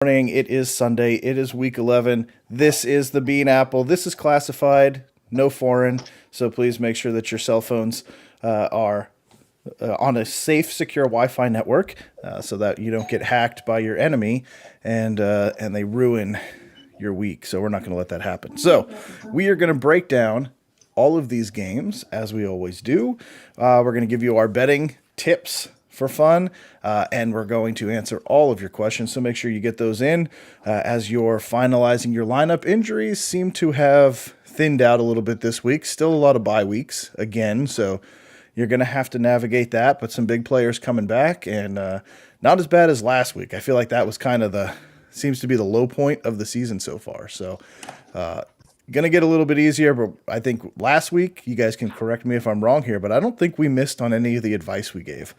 Morning. It is Sunday. It is week 11. This is the Bean Apple. This is classified, no foreign. So please make sure that your cell phones are on a safe, secure Wi-Fi network, so that you don't get hacked by your enemy and they ruin your week. So we're not going to let that happen. So we are going to break down all of these games as we always do. We're going to give you our betting tips for fun, and we're going to answer all of your questions. So make sure you get those in as you're finalizing your lineup. Injuries seem to have thinned out a little bit this week. Still a lot of bye weeks again, so you're going to have to navigate that. But some big players coming back, and not as bad as last week. I feel like that was kind of seems to be the low point of the season so far. So going to get a little bit easier, but I think last week, you guys can correct me if I'm wrong here, but I don't think we missed on any of the advice we gave.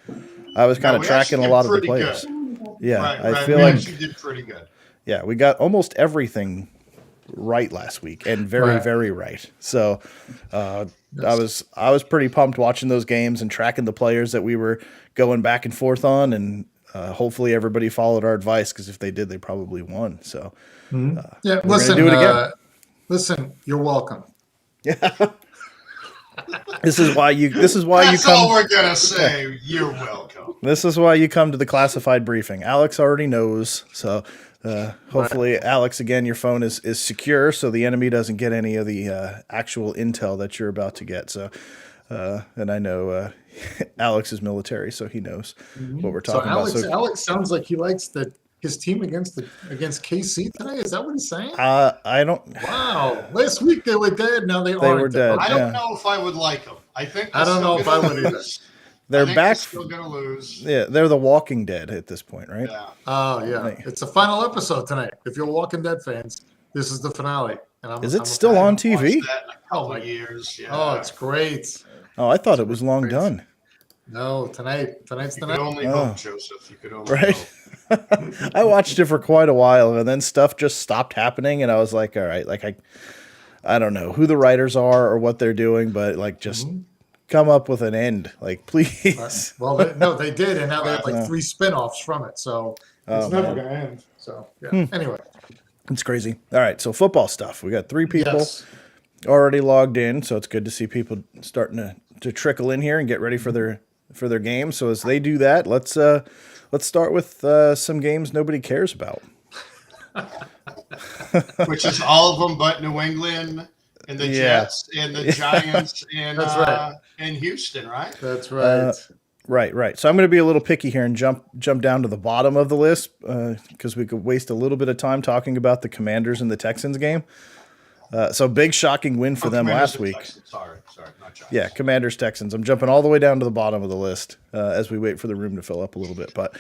I was kind of tracking a lot of the players. Good. Yeah, right. I feel we like actually did pretty good. Yeah, we got almost everything right last week, and very right. So I was pretty pumped watching those games and tracking the players that we were going back and forth on, and hopefully everybody followed our advice, because if they did, they probably won. So yeah, listen, do it again. Listen, you're welcome. Yeah. This is why you That's come. all we're gonna say. You're welcome. This is why you come to the classified briefing. Alex already knows, so hopefully, Alex, again, your phone is secure, so the enemy doesn't get any of the actual intel that you're about to get. So, and I know Alex is military, so he knows what we're talking about. So Alex sounds like he likes his team against KC today. Is that what he's saying? I don't. Wow, last week they were dead. Now they were aren't dead. I don't know if I would like them. I don't know if I would either. They're back. They're still gonna lose. Yeah, they're the Walking Dead at this point, right? Yeah. Oh yeah, it's the final episode tonight. If you're Walking Dead fans, this is the finale. And is it still on TV? That in a couple of years. Yeah. Oh, it's great. Oh, I thought it was long done. No, tonig's the night. You could only hope, Joseph. You could only right. hope. I watched it for quite a while, and then stuff just stopped happening, and I was like, all right, like I don't know who the writers are or what they're doing, but like just come up with an end, like please. Well, they did, and now they have like 3 spin-offs from it, so it's never going to end. So yeah. Anyway, it's crazy. All right, so football stuff. We got 3 people already logged in, so it's good to see people starting to trickle in here and get ready for their game. So as they do that, let's start with some games nobody cares about. Which is all of them but New England and the Jets and the Giants and That's right. and Houston, right? That's right. Right. So I'm going to be a little picky here and jump down to the bottom of the list, because we could waste a little bit of time talking about the Commanders and the Texans game. So big shocking win for them last week. Sorry, not Giants. Yeah, Commanders, Texans. I'm jumping all the way down to the bottom of the list as we wait for the room to fill up a little bit. But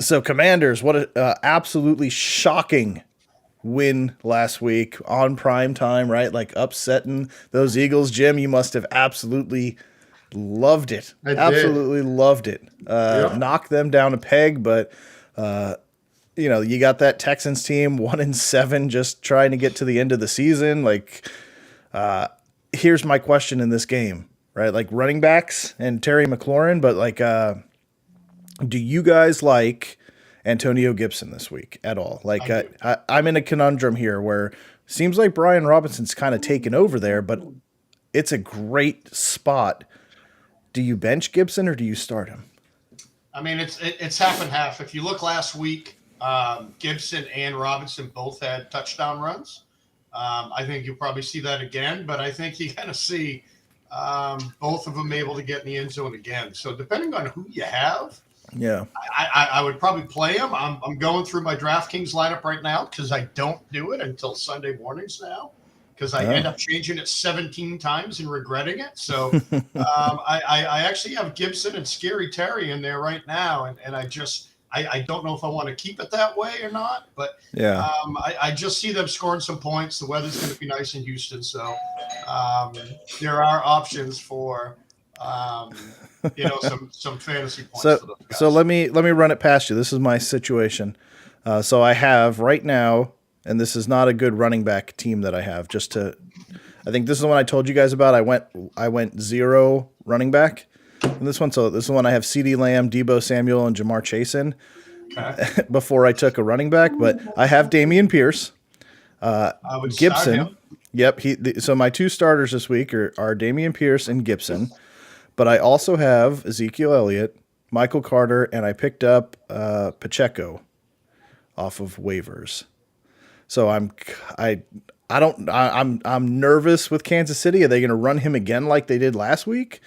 so Commanders, what an absolutely shocking win last week on prime time, right? Like upsetting those Eagles. Jim, you must have absolutely loved it. Absolutely loved it. Knocked them down a peg, but you got that Texans team 1-7, just trying to get to the end of the season. Like, here's my question in this game, right? Like running backs and Terry McLaurin, but like, do you guys like Antonio Gibson this week at all? Like, I'm in a conundrum here where it seems like Brian Robinson's kind of taken over there, but it's a great spot. Do you bench Gibson or do you start him? I mean, it's half and half. If you look last week, Gibson and Robinson both had touchdown runs. I think you'll probably see that again, but I think you're going to see both of them able to get in the end zone again. So depending on who you have, I would probably play them. I'm going through my DraftKings lineup right now because I don't do it until Sunday mornings now, because I end up changing it 17 times and regretting it. So I actually have Gibson and Scary Terry in there right now, and I don't know if I want to keep it that way or not, but I just see them scoring some points. The weather's going to be nice in Houston, so there are options for some fantasy points. For those guys. So let me run it past you. This is my situation. So I have right now, and this is not a good running back team that I have. I think this is the one I told you guys about. I went 0 running back in this one. So this is the one I have: CeeDee Lamb, Deebo Samuel, and Jamar Chase in. Okay. before I took a running back, but I have Damian Pierce. I would start Gibson. him. Yep. So my two starters this week are Damian Pierce and Gibson, but I also have Ezekiel Elliott, Michael Carter, and I picked up Pacheco off of waivers. So I'm nervous with Kansas City. Are they going to run him again like they did last week?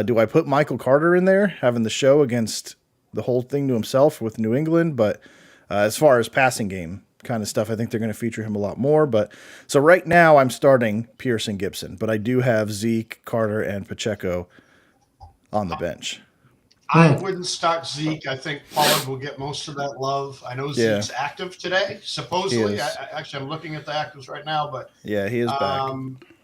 Do I put Michael Carter in there, having the show against the whole thing to himself with New England? But as far as passing game kind of stuff, I think they're going to feature him a lot more. But so right now I'm starting Pierce and Gibson, but I do have Zeke, Carter, and Pacheco on the bench. I wouldn't start Zeke. I think Pollard will get most of that love. I know Zeke's active today, supposedly. Actually, I'm looking at the actives right now, but yeah, he is back.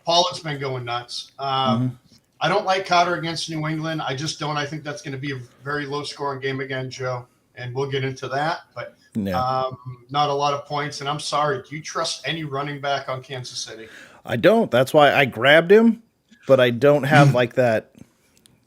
Pollard's been going nuts. I don't like Carter against New England. I just don't. I think that's going to be a very low-scoring game again, Joe, and we'll get into that. But not a lot of points. And I'm sorry, do you trust any running back on Kansas City? I don't. That's why I grabbed him, but I don't have like that.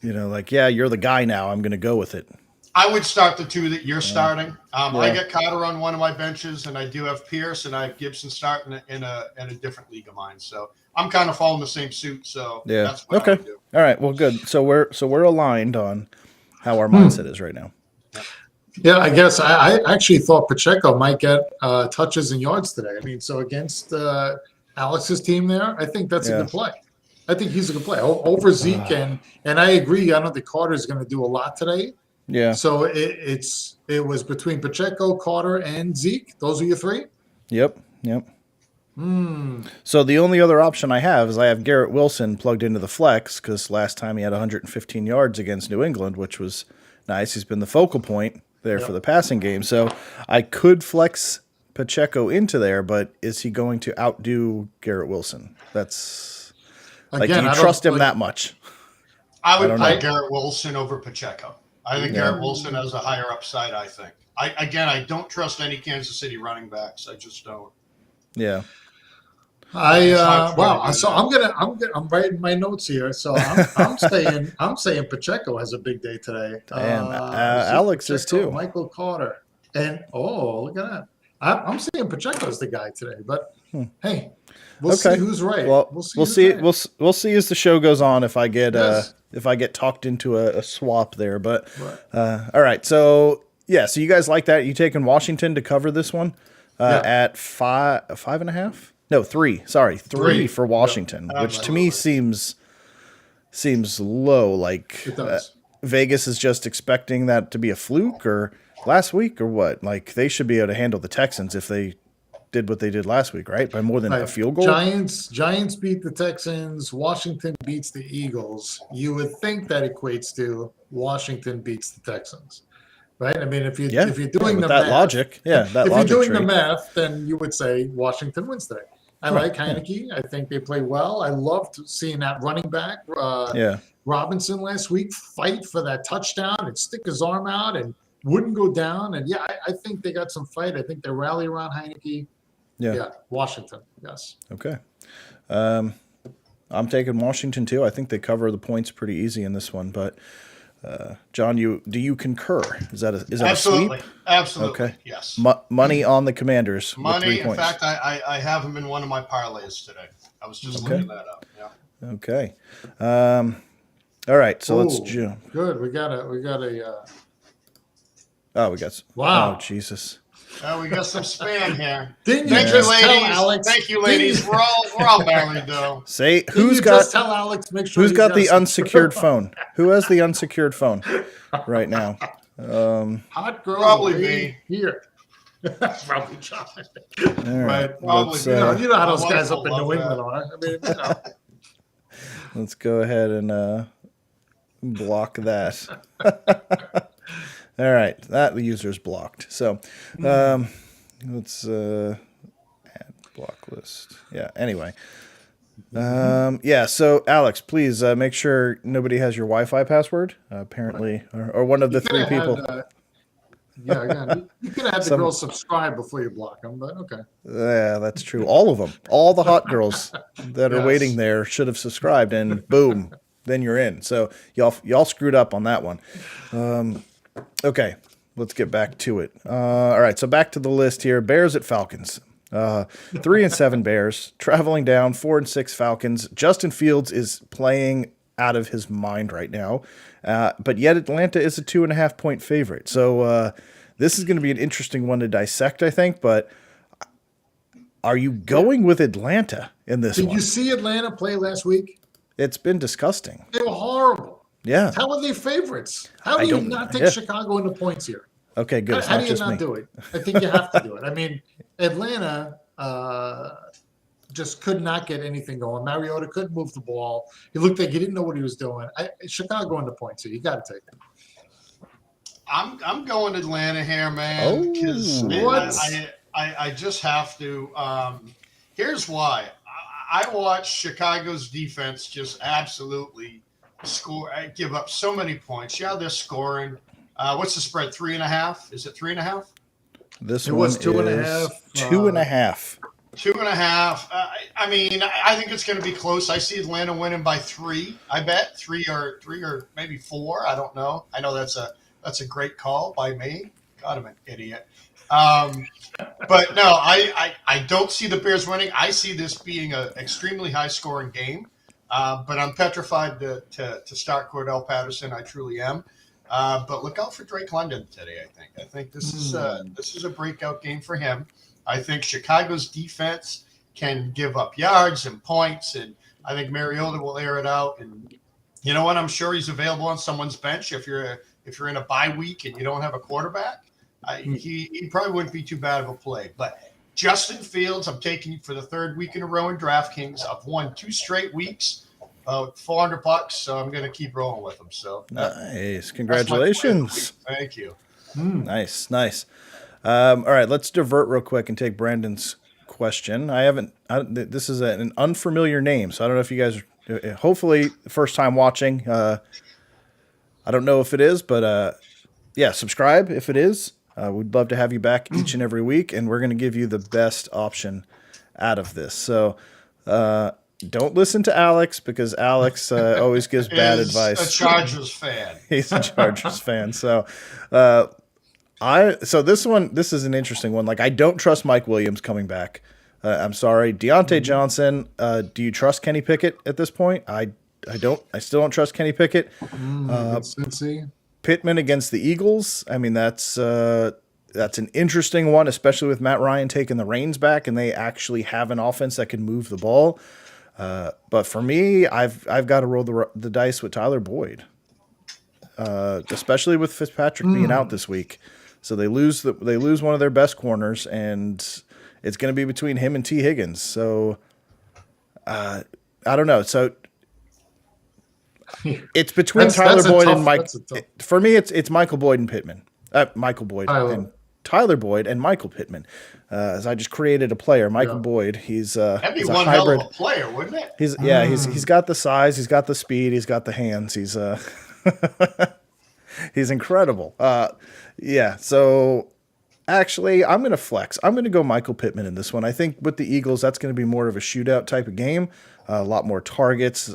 Yeah, you're the guy now. I'm going to go with it. I would start the two that you're starting. I get Carter on one of my benches, and I do have Pierce, and I have Gibson starting in a different league of mine. So I'm kind of following the same suit. So that's what I would do. All right. Well, good. So we're aligned on how our mindset is right now. Yeah, I guess I actually thought Pacheco might get touches and yards today. I mean, so against Alex's team there, I think that's a good play. I think he's a good play over Zeke, and I agree. I don't think Carter's going to do a lot today. Yeah. So it was between Pacheco, Carter, and Zeke. Those are your three? Yep. So the only other option I have is I have Garrett Wilson plugged into the flex because last time he had 115 yards against New England, which was nice. He's been the focal point there for the passing game. So I could flex Pacheco into there, but is he going to outdo Garrett Wilson? That's do you trust him that much? I would play Garrett Wilson over Pacheco. I think Garrett Wilson has a higher upside, I think. I don't trust any Kansas City running backs. I just don't. Yeah. So I'm writing my notes here. So I'm saying Pacheco has a big day today. And Alex Pacheco, is too. Michael Carter. And look at that. I'm saying Pacheco's the guy today, but hey, we'll see who's right. Well, we'll see. We'll see as the show goes on if I get talked into a swap there. But all right. So so you guys like that? You taking Washington to cover this one at 5.5? No, 3. Sorry, 3 for Washington, which to me seems low. Like it does. Vegas is just expecting that to be a fluke or last week or what? Like they should be able to handle the Texans if they did what they did last week, right? By more than a field goal. Giants beat the Texans. Washington beats the Eagles. You would think that equates to Washington beats the Texans, right? I mean, if you're doing the that math, logic, if you're doing the math, then you would say Washington wins today. I like Heineke. I think they play well. I loved seeing that running back, Robinson last week, fight for that touchdown and stick his arm out and wouldn't go down. And I think they got some fight. I think they rally around Heineke. Yeah, Washington. Yes. Okay. I'm taking Washington too. I think they cover the points pretty easy in this one. But John, do you concur? Is that a sweep? Absolutely. Okay. Yes. Money on the Commanders. Money. With 3 in fact, I have them in one of my parlays today. I was just looking that up. Yeah. Okay. All right. So let's jump. Good. We got a. Oh, we got. Wow. Oh, Jesus. We got some spam here. Thank you, ladies. Alex? Thank you, ladies. We're all married, though. Say just tell Alex. Make sure who's got the unsecured phone? Who has the unsecured phone right now? Hot girl. Probably me. Here. Probably John. All right. Probably. You know how those guys up in New England are. I mean, Let's go ahead and block that. All right, that user's blocked. So let's add block list. Yeah, anyway. So Alex, please make sure nobody has your Wi-Fi password, apparently, or one of the 3 people. Again, you could have the girls subscribe before you block them, but okay. Yeah, that's true. All of them, all the hot girls that are waiting there should have subscribed, and boom, then you're in. So y'all screwed up on that one. Okay, let's get back to it. All right, so back to the list here. Bears at Falcons. 3-7 Bears, traveling down 4-6 Falcons. Justin Fields is playing out of his mind right now, but yet Atlanta is a 2.5-point favorite. So this is going to be an interesting one to dissect, I think. But are you going with Atlanta in this one? Did you see Atlanta play last week? It's been disgusting. They were horrible. Yeah. How are they favorites? How do you not take Chicago into points here? Okay, good. How do you not do it? I think you have to do it. I mean, Atlanta just could not get anything going. Mariota couldn't move the ball. He looked like he didn't know what he was doing. Chicago into points here. You got to take it. I'm going Atlanta here, man. Because I just have to. Here's why. I watched Chicago's defense just absolutely give up so many points. Yeah, they're scoring. What's the spread? 3.5? Is it 3.5? This it one was 2.5. 2.5. 2.5. I mean, I think it's going to be close. I see Atlanta winning by 3. I bet 3 or maybe 4. I don't know. I know that's a great call by me. God, I'm an idiot. But no, I don't see the Bears winning. I see this being an extremely high-scoring game. But I'm petrified to start Cordell Patterson. I truly am. But look out for Drake London today. I think this is a breakout game for him. I think Chicago's defense can give up yards and points, and I think Mariota will air it out. And you know what? I'm sure he's available on someone's bench if you're in a bye week and you don't have a quarterback. He probably wouldn't be too bad of a play. But Justin Fields, I'm taking for the third week in a row in DraftKings. I've won 2 straight weeks. $400, so I'm going to keep rolling with them. So nice, congratulations! Thank you. Nice. All right, let's divert real quick and take Brandon's question. This is an unfamiliar name, so I don't know if you guys are hopefully first time watching. I don't know if it is, but yeah, subscribe if it is. We'd love to have you back each and every week, and we're going to give you the best option out of this. So. Don't listen to Alex because Alex always gives bad advice. A Chargers fan. He's a Chargers fan. So, this is an interesting one. Like, I don't trust Mike Williams coming back. I'm sorry, Deontay Johnson. Do you trust Kenny Pickett at this point? I don't. I still don't trust Kenny Pickett. Pittman against the Eagles. I mean, that's an interesting one, especially with Matt Ryan taking the reins back, and they actually have an offense that can move the ball. But for me, I've got to roll the dice with Tyler Boyd, especially with Fitzpatrick being out this week. So they lose one of their best corners, and it's going to be between him and T. Higgins. So I don't know. So it's between Tyler Boyd and Mike. For me, it's Michael Boyd and Pittman. Michael Boyd and Tyler Boyd and Michael Pittman. As I just created a player, Michael Boyd. He's that'd be he's one a hybrid. hell of a player, wouldn't it? He's got the size, he's got the speed, he's got the hands. He's he's incredible. So actually, I'm going to flex. I'm going to go Michael Pittman in this one. I think with the Eagles, that's going to be more of a shootout type of game. A lot more targets.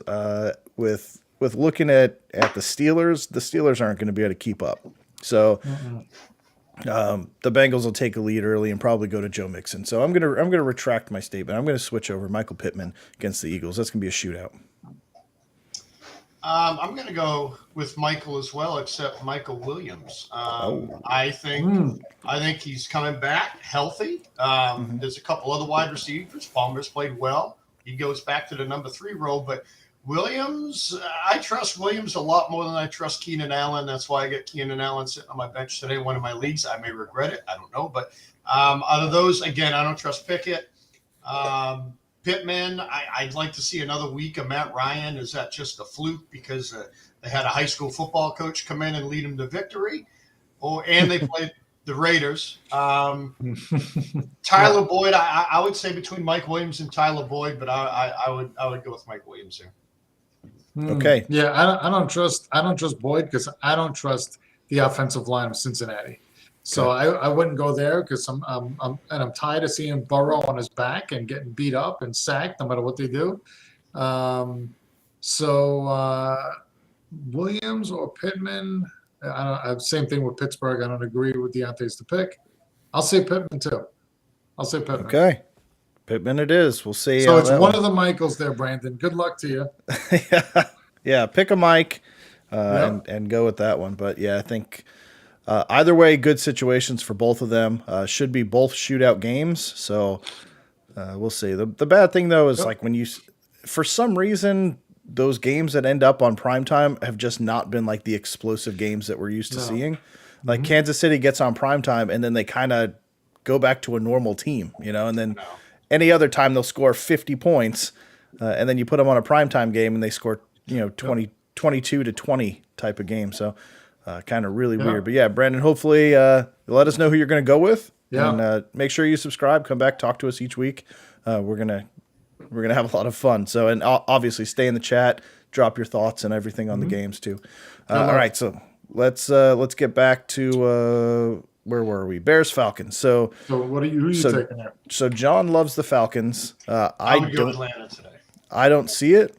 With looking at the Steelers aren't going to be able to keep up. So. The Bengals will take a lead early and probably go to Joe Mixon. So I'm gonna retract my statement. I'm gonna switch over Michael Pittman against the Eagles. That's gonna be a shootout. I'm gonna go with Michael as well, except Michael Williams. I think he's coming back healthy. There's a couple other wide receivers. Palmer's played well. He goes back to the number 3 role, but Williams, I trust Williams a lot more than I trust Keenan Allen. That's why I get Keenan Allen sitting on my bench today in one of my leagues. I may regret it. I don't know. But out of those, again, I don't trust Pickett. Pittman, I'd like to see another week of Matt Ryan. Is that just a fluke because they had a high school football coach come in and lead them to victory? And they played the Raiders. Tyler Boyd, I would say between Mike Williams and Tyler Boyd, but I would go with Mike Williams here. Okay. Yeah, I don't trust Boyd because I don't trust the offensive line of Cincinnati. So I wouldn't go there because I'm tired of seeing Burrow on his back and getting beat up and sacked no matter what they do. Williams or Pittman, Same thing with Pittsburgh. I don't agree with Deontay's the pick. I'll say Pittman too. I'll say Pittman. Okay. Pittman it is. We'll see. So it's one of the Michaels there, Brandon. Good luck to you. Yeah, pick a Mike and go with that one. But yeah, I think either way, good situations for both of them. Should be both shootout games. So we'll see. The bad thing, though, is like when you, for some reason, those games that end up on primetime have just not been like the explosive games that we're used to seeing. Like Kansas City gets on primetime and then they kind of go back to a normal team, and then any other time they'll score 50 points and then you put them on a primetime game and they score, 22 to 20 type of game. So kind of really weird. But yeah, Brandon, hopefully let us know who you're going to go with. Yeah. And make sure you subscribe, come back, talk to us each week. We're going to have a lot of fun. So, and obviously stay in the chat, drop your thoughts and everything on the games too. All right. So let's get back to, where were we? Bears Falcons. So who are you taking there? So John loves the Falcons. I would go Atlanta today. I don't see it.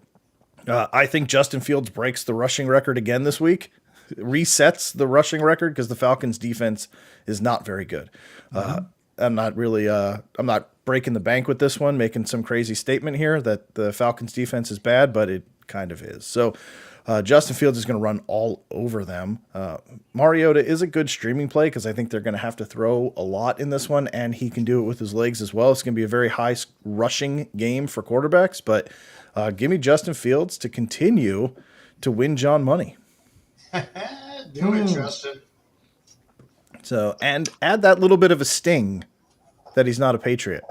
I think Justin Fields breaks the rushing record again this week, resets the rushing record because the Falcons defense is not very good. I'm not breaking the bank with this one, making some crazy statement here that the Falcons defense is bad, but it kind of is. So Justin Fields is going to run all over them. Mariota is a good streaming play because I think they're going to have to throw a lot in this one, and he can do it with his legs as well. It's going to be a very high rushing game for quarterbacks, but give me Justin Fields to continue to win John money. Do it, Justin. So, and add that little bit of a sting that he's not a Patriot.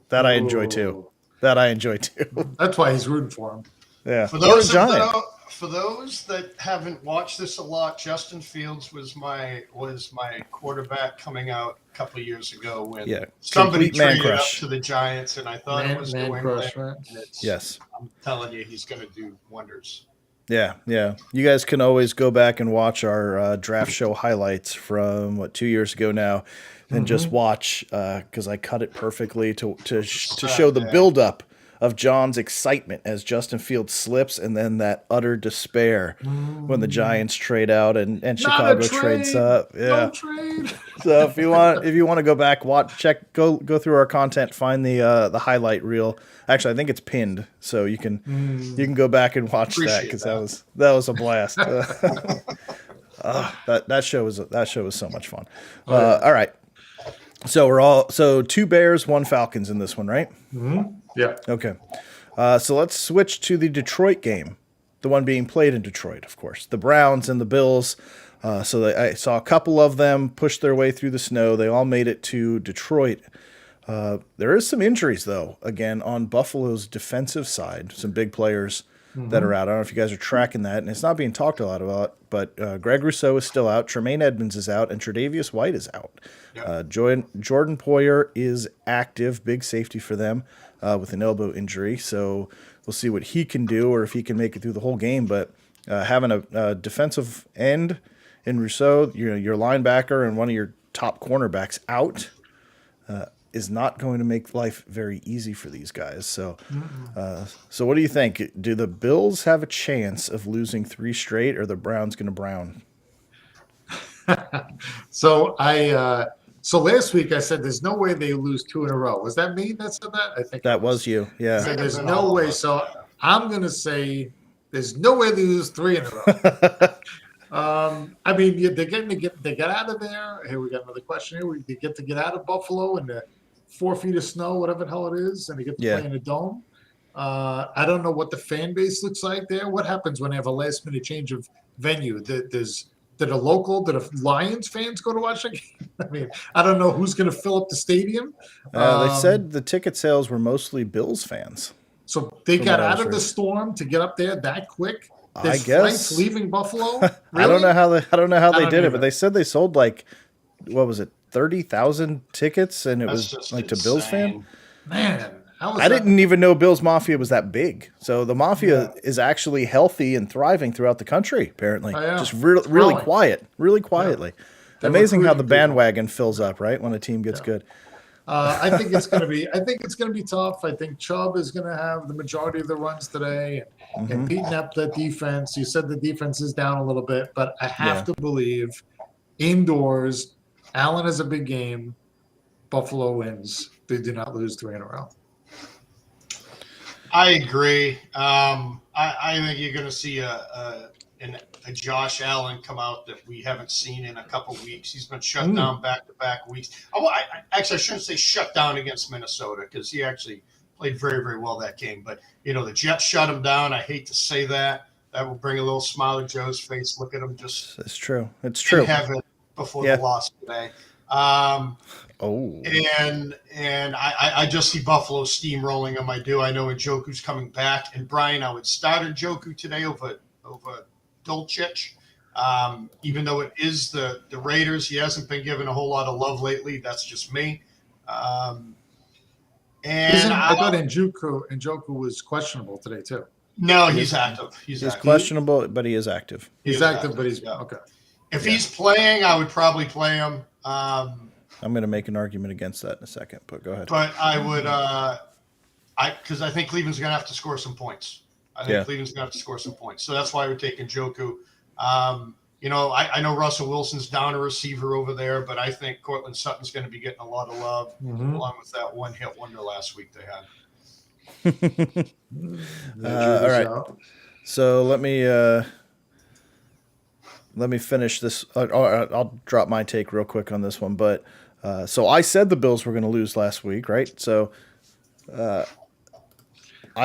That I enjoy too. That's why he's rooting for him. Yeah. For those that haven't watched this a lot, Justin Fields was my quarterback coming out a couple of years ago when somebody traded up to the Giants, and I thought it was New England. Yes. I'm telling you, he's going to do wonders. Yeah. You guys can always go back and watch our draft show highlights from 2 years ago now, and just watch because I cut it perfectly to show the buildup of John's excitement as Justin Fields slips, and then that utter despair when the Giants trade out and Chicago trades up. Yeah. No trade. So if you want to go back, go through our content, find the highlight reel. Actually, I think it's pinned, so you can go back and watch that because that was a blast. That show was so much fun. All right. So 2 Bears, 1 Falcons in this one, right? Mm-hmm. Yeah. Okay. So let's switch to the Detroit game, the one being played in Detroit, of course. The Browns and the Bills. I saw a couple of them push their way through the snow. They all made it to Detroit. There is some injuries, though, again, on Buffalo's defensive side. Some big players that are out. I don't know if you guys are tracking that, and it's not being talked a lot about, but Greg Rousseau is still out, Tremaine Edmonds is out, and Tre'Davious White is out. Yeah. Jordan Poyer is active, big safety for them with an elbow injury, so we'll see what he can do or if he can make it through the whole game. But having a defensive end in Rousseau, your linebacker and one of your top cornerbacks out is not going to make life very easy for these guys. So, so what do you think? Do the Bills have a chance of losing 3 straight, or the Browns going to brown? So last week I said there's no way they lose 2 in a row. Was that me that said that? I think that was you. Yeah. So there's no way. So I'm going to say there's no way they lose 3 in a row. I mean, they get out of there. Here we got another question here. They get to get out of Buffalo in the 4 feet of snow, whatever the hell it is, and they get to play in a dome. I don't know what the fan base looks like there. What happens when they have a last minute change of venue? Did the Lions fans go to watch the game? I mean, I don't know who's going to fill up the stadium. They said the ticket sales were mostly Bills fans. So they got out of the storm to get up there that quick. I guess leaving Buffalo. Really? I don't know how they did it, but they said they sold what was it, 30,000 tickets, and it was like to Bills fan. Man, I didn't even know Bills Mafia was that big. So the Mafia is actually healthy and thriving throughout the country. Apparently, just really quietly. Yeah. Amazing how the bandwagon fills up right when a team gets good. I think it's going to be. I think it's going to be tough. I think Chubb is going to have the majority of the runs today, and beating up that defense. You said the defense is down a little bit, but I have to believe indoors, Allen has a big game. Buffalo wins. They do not lose 3 in a row. I agree. I think you're going to see a Josh Allen come out that we haven't seen in a couple weeks. He's been shut down back-to-back weeks. I shouldn't say shut down against Minnesota because he actually played very, very well that game. But, the Jets shut him down. I hate to say that. That will bring a little smile to Joe's face. Look at him just. It's true. It's true. Have it before the loss today. And I just see Buffalo steamrolling them. I do. I know Njoku's coming back. And Brian, I would start Njoku today over Dulcich. Even though it is the Raiders, he hasn't been given a whole lot of love lately. That's just me. I thought Njoku was questionable today too. No, he's active. He's active. Questionable, but he is active. He's active, but he's okay. If he's playing, I would probably play him. I'm going to make an argument against that in a second, but go ahead. But I would, because I think Cleveland's going to have to score some points. Cleveland's going to have to score some points. So that's why I would take Njoku. I know Russell Wilson's down a receiver over there, but I think Cortland Sutton's going to be getting a lot of love, along with that one-hit wonder last week they had. All right. So let me finish this. I'll drop my take real quick on this one. But so I said the Bills were going to lose last week, right? So I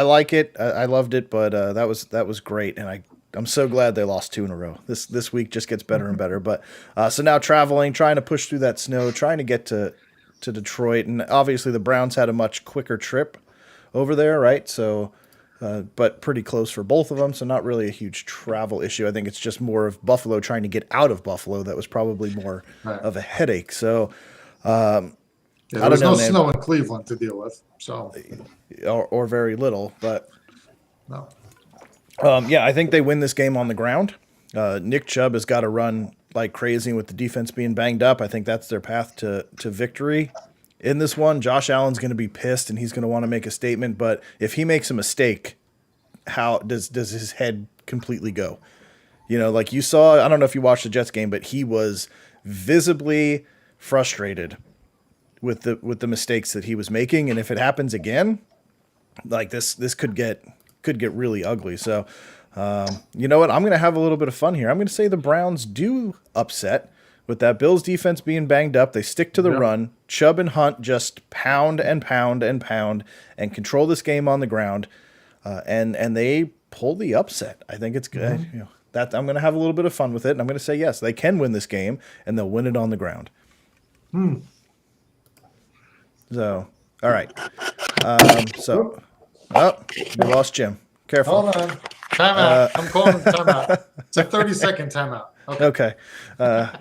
like it. I loved it, but that was great, and I'm so glad they lost 2 in a row. This week just gets better and better. But so now traveling, trying to push through that snow, trying to get to Detroit, and obviously the Browns had a much quicker trip over there, right? So. But pretty close for both of them, so not really a huge travel issue. I think it's just more of Buffalo trying to get out of Buffalo that was probably more of a headache. So there was no snow in Cleveland to deal with, so or very little. But no, I think they win this game on the ground. Nick Chubb has got to run like crazy with the defense being banged up. I think that's their path to victory. In this one, Josh Allen's going to be pissed and he's going to want to make a statement. But if he makes a mistake, how does his head completely go? Like you saw, I don't know if you watched the Jets game, but he was visibly frustrated with the mistakes that he was making. And if it happens again, like this could get really ugly. So, you know what? I'm going to have a little bit of fun here. I'm going to say the Browns do upset. With that Bills defense being banged up, they stick to the run. Chubb and Hunt just pound and pound and pound and control this game on the ground, and they pull the upset. I think it's good. That I'm going to have a little bit of fun with it, and I'm going to say yes, they can win this game, and they'll win it on the ground. So, all right. We lost Jim. Careful. Hold on. Timeout. I'm calling timeout. It's a 30-second timeout. Okay. I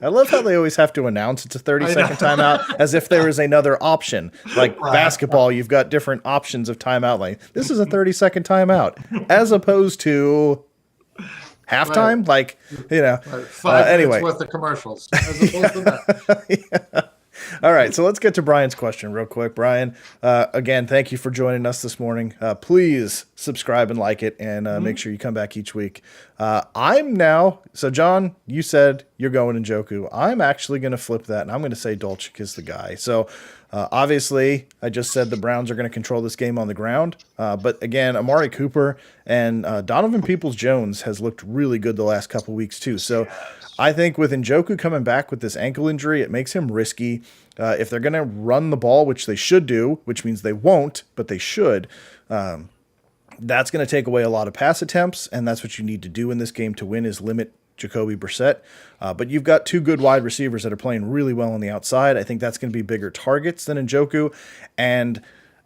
love how they always have to announce it's a 30-second timeout as if there is another option. Like basketball, you've got different options of timeout length. This is a 30-second timeout as opposed to halftime. Like, 5 anyway. minutes worth of commercials as opposed to that. All right, so let's get to Brian's question real quick. Brian, again, thank you for joining us this morning. Please subscribe and like it, and make sure you come back each week. So John, you said you're going Njoku. I'm actually going to flip that, and I'm going to say Dulcich is the guy. So obviously, I just said the Browns are going to control this game on the ground. But again, Amari Cooper and Donovan Peoples-Jones has looked really good the last couple weeks too. So I think with Njoku coming back with this ankle injury, it makes him risky. If they're going to run the ball, which they should do, which means they won't, but they should, that's going to take away a lot of pass attempts, and that's what you need to do in this game to win is limit Jacoby Brissett. But you've got 2 good wide receivers that are playing really well on the outside. I think that's going to be bigger targets than Njoku. And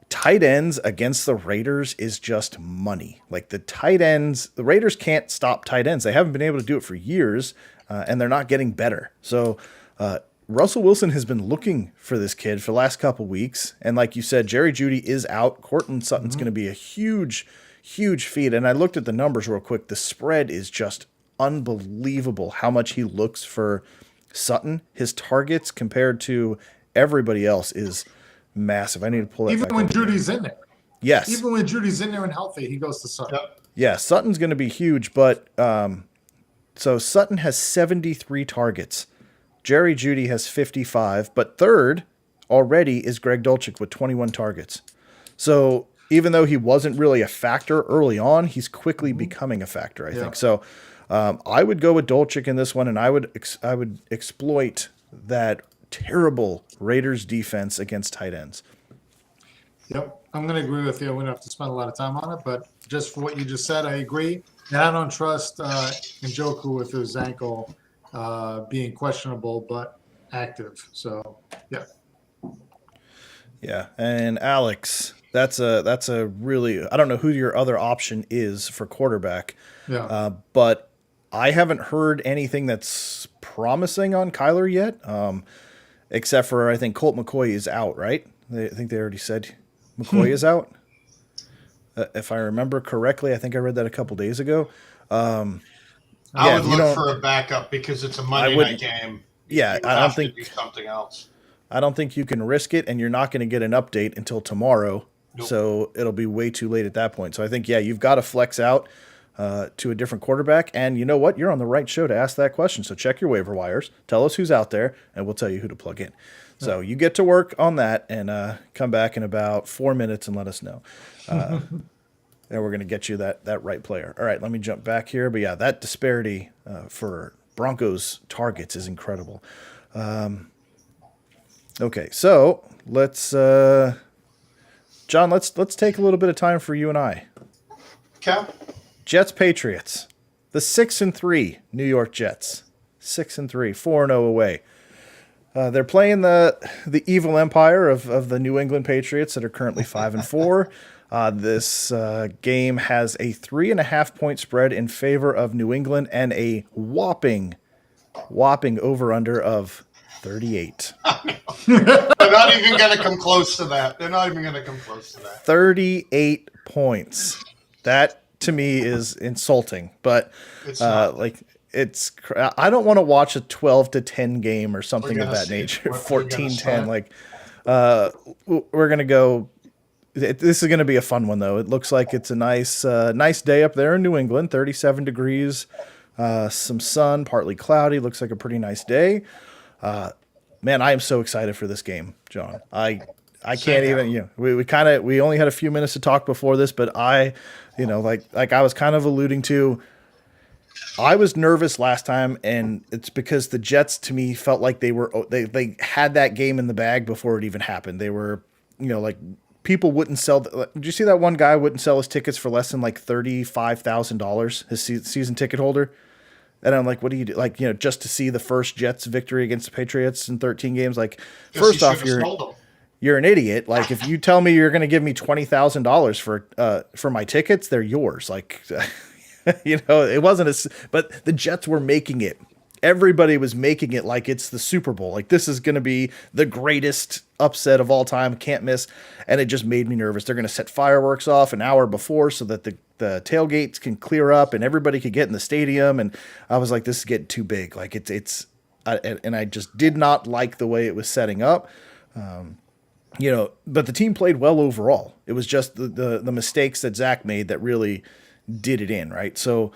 tight ends against the Raiders is just money. Like the tight ends, the Raiders can't stop tight ends. They haven't been able to do it for years. And they're not getting better. So Russell Wilson has been looking for this kid for the last couple weeks. And like you said, Jerry Jeudy is out. Courtland Sutton's going to be a huge, huge feat. And I looked at the numbers real quick. The spread is just unbelievable how much he looks for Sutton. His targets compared to everybody else is massive. I need to pull that Even back when up. Judy's in there. Yes. Even when Judy's in there and healthy, he goes to Sutton. Yep. Yeah, Sutton's going to be huge, but so Sutton has 73 targets. Jerry Jeudy has 55, but third already is Greg Dulcich with 21 targets. So even though he wasn't really a factor early on, he's quickly becoming a factor, I think. So I would go with Dulcich in this one, and I would exploit that terrible Raiders defense against tight ends. Yep, I'm going to agree with you. We don't have to spend a lot of time on it, but just for what you just said, I agree. And I don't trust Njoku with his ankle being questionable but active. So, yeah. Yeah, and Alex, that's a really, I don't know who your other option is for quarterback. Yeah. But I haven't heard anything that's promising on Kyler yet, except for I think Colt McCoy is out, right? I think they already said McCoy is out. If I remember correctly, I think I read that a couple days ago. I would look for a backup because it's a Monday night game. Yeah, I don't think do something else. I don't think you can risk it, and you're not going to get an update until tomorrow. Nope. So it'll be way too late at that point. So I think, yeah, you've got to flex out to a different quarterback. And you know what? You're on the right show to ask that question. So check your waiver wires. Tell us who's out there, and we'll tell you who to plug in. So you get to work on that and come back in about 4 minutes and let us know. And we're going to get you that right player. All right, let me jump back here. But, yeah, that disparity for Broncos targets is incredible. Okay, so let's John, let's take a little bit of time for you and I. Okay. Jets Patriots. The 6-3 New York Jets. 6-3, 4-0 away. They're playing the evil empire of the New England Patriots that are currently 5-4. This game has a 3.5-point spread in favor of New England and a whopping over-under of 38. They're not even going to come close to that. 38 points. That to me is insulting, but it's I don't want to watch a 12-10 game or something of that nature. 14-10, we're going to go. This is going to be a fun one though. It looks like it's a nice day up there in New England, 37 degrees, some sun, partly cloudy. Looks like a pretty nice day. Man, I am so excited for this game, John. I can't even, we only had a few minutes to talk before this, but like I was kind of alluding to, I was nervous last time, and it's because the Jets to me felt like they had that game in the bag before it even happened. They were, people wouldn't sell. Did you see that one guy wouldn't sell his tickets for less than like $35,000, his season ticket holder? And I'm like, what do you do? Just to see the first Jets victory against the Patriots in 13 games. Like, first off, you're an idiot. Like, if you tell me you're going to give me $20,000 for my tickets, they're yours. Like, it wasn't but the Jets were making it. Everybody was making it like it's the Super Bowl. Like, this is going to be the greatest upset of all time. Can't miss. And it just made me nervous. They're going to set fireworks off an hour before so that the tailgates can clear up and everybody could get in the stadium. And I was like, this is getting too big. Like, and I just did not like the way it was setting up. But the team played well overall. It was just the mistakes that Zach made that really did it in, right? So,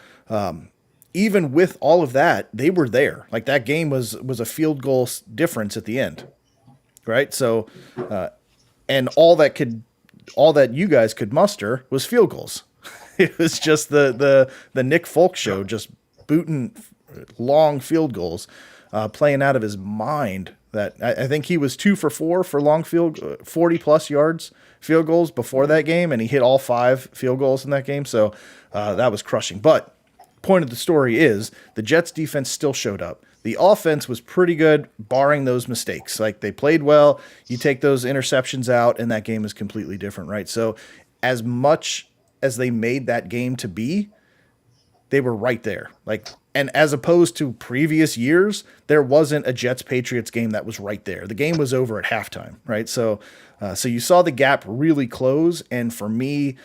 even with all of that, they were there. Like, that game was a field goal difference at the end, right? So, and all that you guys could muster was field goals. It was just the Nick Folk show, just booting long field goals, playing out of his mind. That I think he was 2 for 4 for long 40+ yards field goals before that game, and he hit all 5 field goals in that game. So that was crushing. But point of the story is the Jets defense still showed up. The offense was pretty good, barring those mistakes. Like, they played well. You take those interceptions out, and that game is completely different, right? So as much as they made that game to be, they were right there. Like, and as opposed to previous years, there wasn't a Jets-Patriots game that was right there. The game was over at halftime, right? So you saw the gap really close, and for me,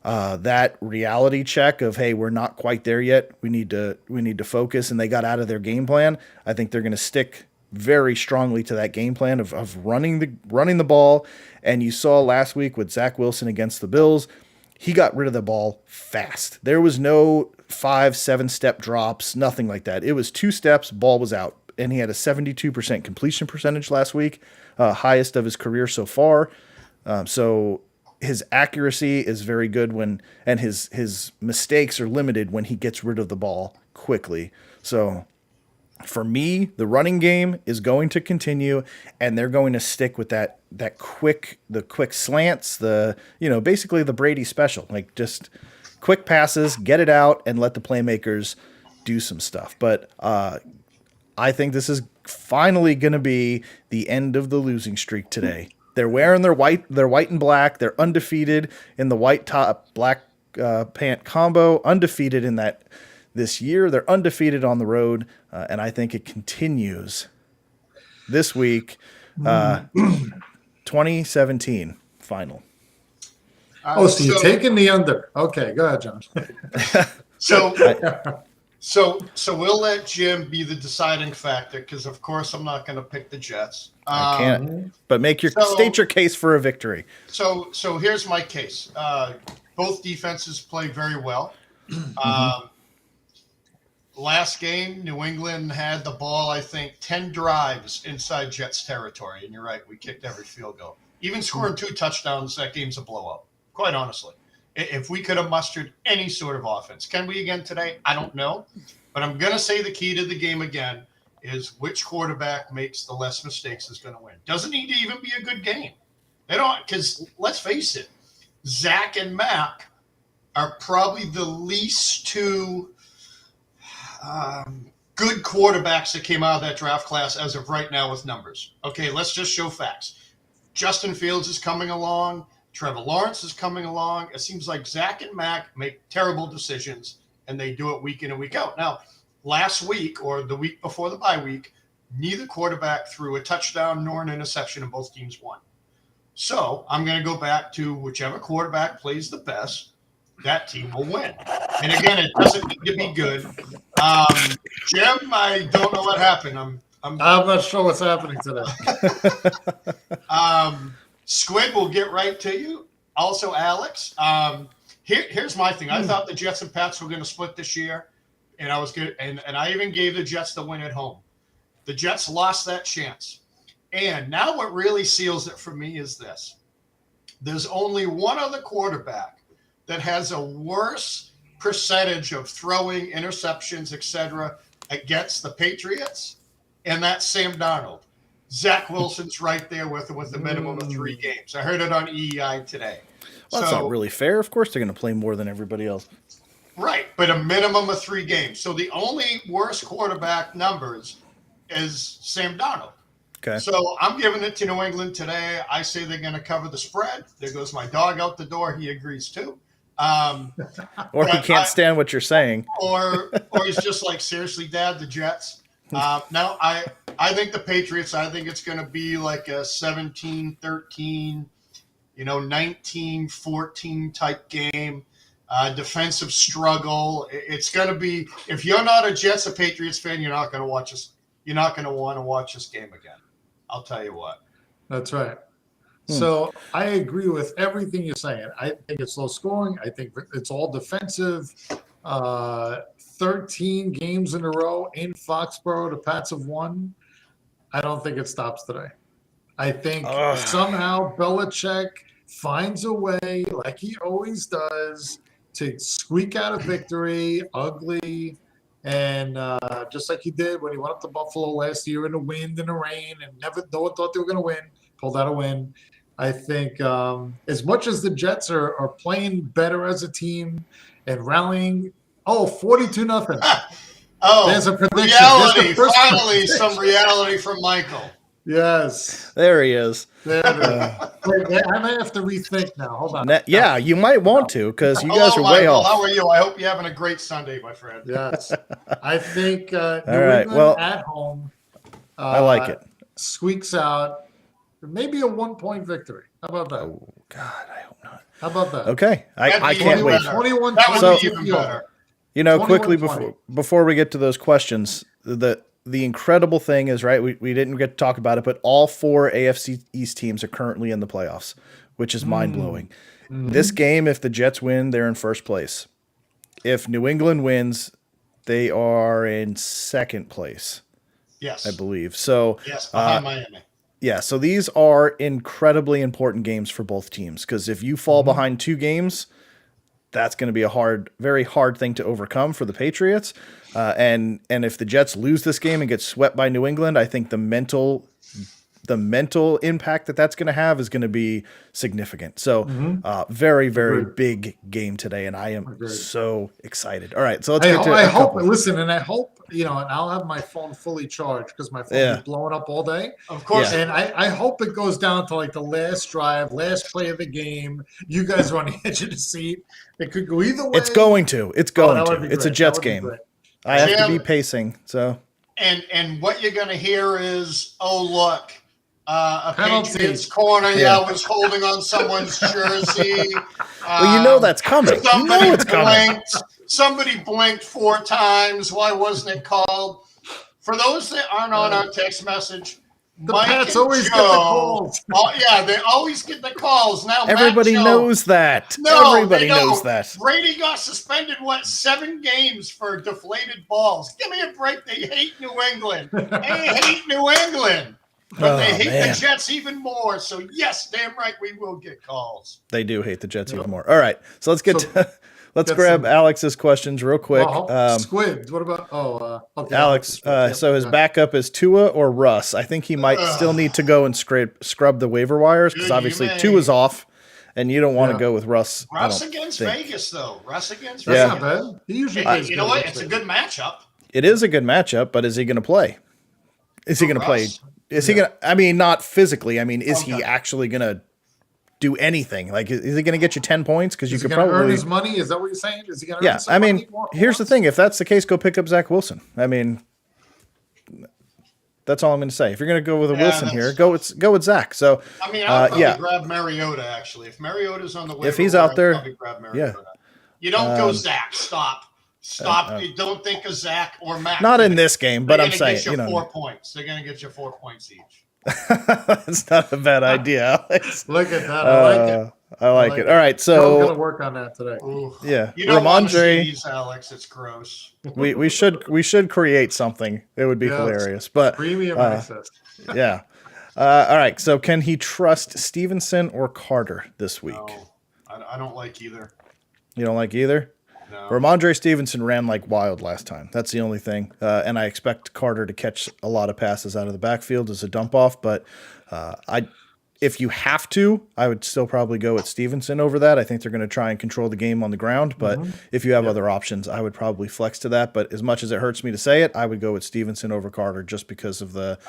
that reality check of, hey, we're not quite there yet. We need to focus, and they got out of their game plan. I think they're going to stick very strongly to that game plan of running the ball. And you saw last week with Zach Wilson against the Bills, he got rid of the ball fast. There was no 5-7 step drops, nothing like that. It was 2 steps, ball was out. And he had a 72% completion percentage last week, highest of his career so far. So his accuracy is very good and his mistakes are limited when he gets rid of the ball quickly. So for me, the running game is going to continue, and they're going to stick with the quick slants, basically the Brady special, like just quick passes, get it out, and let the playmakers do some stuff. But I think this is finally going to be the end of the losing streak today. They're wearing their white and black. They're undefeated in the white top, black pant combo, undefeated in that this year. They're undefeated on the road, and I think it continues this week. 2017 final. So you're taking the under. Okay, go ahead, John. So we'll let Jim be the deciding factor because, of course, I'm not going to pick the Jets. I can't. But state your case for a victory. So here's my case. Both defenses play very well. Last game, New England had the ball, I think, 10 drives inside Jets territory. And you're right, we kicked every field goal. Even scoring 2 touchdowns, that game's a blowout, quite honestly. If we could have mustered any sort of offense. Can we again today? I don't know. But I'm going to say the key to the game again is which quarterback makes the less mistakes is going to win. Doesn't need to even be a good game. They don't, because let's face it, Zach and Mac are probably the least 2 good quarterbacks that came out of that draft class as of right now with numbers. Okay, let's just show facts. Justin Fields is coming along. Trevor Lawrence is coming along. It seems like Zach and Mac make terrible decisions, and they do it week in and week out. Now, last week or the week before the bye week, neither quarterback threw a touchdown nor an interception, and both teams won. So I'm going to go back to whichever quarterback plays the best, that team will win. And again, it doesn't need to be good. Jim, I don't know what happened. I'm not sure what's happening today. Squid will get right to you. Also, Alex. Here's my thing. I thought the Jets and Pats were going to split this year, and I was good. And I even gave the Jets the win at home. The Jets lost that chance. And now what really seals it for me is this. There's only one other quarterback that has a worse percentage of throwing interceptions, etc., against the Patriots, and that's Sam Darnold. Zach Wilson's right there with a minimum of 3 games. I heard it on EEI today. Well, that's not really fair. Of course they're going to play more than everybody else. Right, but a minimum of 3 games. So the only worst quarterback numbers is Sam Darnold. Okay. So I'm giving it to New England today. I say they're going to cover the spread. There goes my dog out the door. He agrees too. Or he can't stand what you're saying. Or he's just like, seriously, Dad, the Jets. Now, I think the Patriots, I think it's going to be like a 17-13, 19-14 type game, defensive struggle. It's going to be, if you're not a Jets or Patriots fan, you're not going to watch this. You're not going to want to watch this game again. I'll tell you what. That's right. So I agree with everything you're saying. I think it's low scoring. I think it's all defensive. 13 games in a row in Foxborough, the Pats have won. I don't think it stops today. I think somehow Belichick finds a way, like he always does, to squeak out a victory, ugly, and just like he did when he went up to Buffalo last year in the wind and the rain and no one thought they were going to win, pulled out a win. I think as much as the Jets are playing better as a team and rallying, 42-0. There's a prediction. Reality, finally, some reality from Michael. Yes. There he is. Wait, I may have to rethink now. Hold on. Yeah, you might want to because you guys are way Michael. off. How are you? I hope you're having a great Sunday, my friend. Yes. I think New right, England well, at home I like it. Squeaks out maybe a 1-point victory. How about that? Oh, God, I hope not. How about that? Okay. I can't wait. 21 that would So- be even better. Quickly 21-20. before we get to those questions, the the incredible thing is, right, we didn't get to talk about it, but all 4 AFC East teams are currently in the playoffs, which is mind-blowing. This game, if the Jets win, they're in first place. If New England wins, they are in second place. Yes. I believe. So yes, behind Miami. Yeah, so these are incredibly important games for both teams, because if you fall behind 2 games, that's going to be a very hard thing to overcome for the Patriots. And if the Jets lose this game and get swept by New England, I think the mental impact that's going to have is going to be significant. So very, very big game today, and I am so excited. All right, so let's get to it. I hope, and I'll have my phone fully charged because my phone is blowing up all day. Of course. And I hope it goes down to like the last drive, last play of the game. You guys are on the edge of the seat. It could go either way. It's going to. It's a Jets game. I have to be pacing. So. And what you're going to hear is, oh, look, a penalty. Patriots corner, was holding on someone's jersey. Well, that's coming. It's coming. Somebody blinked 4 times. Why wasn't it called? For those that aren't on our text message, the Pats always get the calls. They always get the calls. Now everybody knows that. No, everybody knows that. Brady got suspended, 7 games for deflated balls. Give me a break. They hate New England. They hate New England. But they hate the Jets even more. So, yes, damn right, we will get calls. They do hate the Jets even more. All right, so let's grab Alex's questions real quick. Squid, what about? Okay. Alex, so his backup is Tua or Russ. I think he might still need to go and scrub the waiver wires because obviously Tua's off, and you don't want to go with Russ. Russ against Vegas, though. That's not bad. He usually plays. You know what? It's a good matchup. It is a good matchup, but is he going to play? Is he going to play? Is he going to? I mean, not physically. I mean, is he actually going to do anything? Like, is he going to get you 10 points? Because you could probably earn his money. Is that what you're saying? Is he going to? Yeah, I mean, here's the thing. If that's the case, go pick up Zach Wilson. I mean, that's all I'm going to say. If you're going to go with a Wilson here, go with Zach. So I mean, I'll probably grab Mariota. Actually, if Mariota's on the way, if he's out there, grab Mariota. You don't go Zach. Stop. You don't think of Zach or Mac. Not in this game, but I'm saying, 4 points. They're going to get you 4 points each. That's not a bad idea, Alex. Look at that. I like it. I like it. All right, so I'm going to work on that today. Ooh. Yeah, you don't want to see these, Alex. It's gross. we should create something. It would be hilarious. But premium access. Yeah. All right. So can he trust Stevenson or Carter this week? No, I don't like either. You don't like either? No. Ramondre Stevenson ran like wild last time. That's the only thing. And I expect Carter to catch a lot of passes out of the backfield as a dump off. But if you have to, I would still probably go with Stevenson over that. I think they're going to try and control the game on the ground. But if you have other options, I would probably flex to that. But as much as it hurts me to say it, I would go with Stevenson over Carter just because of the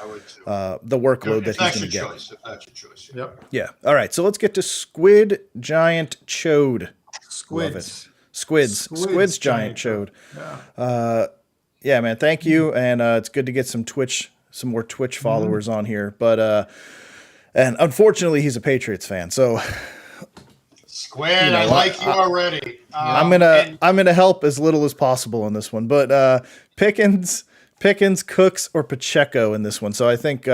workload that he's going to get. If that's your choice. Yep. Yeah. All right. So let's get to Squid Giant Chode. Squids Giant Chode. Yeah, man. Thank you. And it's good to get some more Twitch followers on here. But and unfortunately, he's a Patriots fan. So Squid, I like you already. I'm gonna help as little as possible in this one. But Pickens, Cooks, or Pacheco in this one. So I think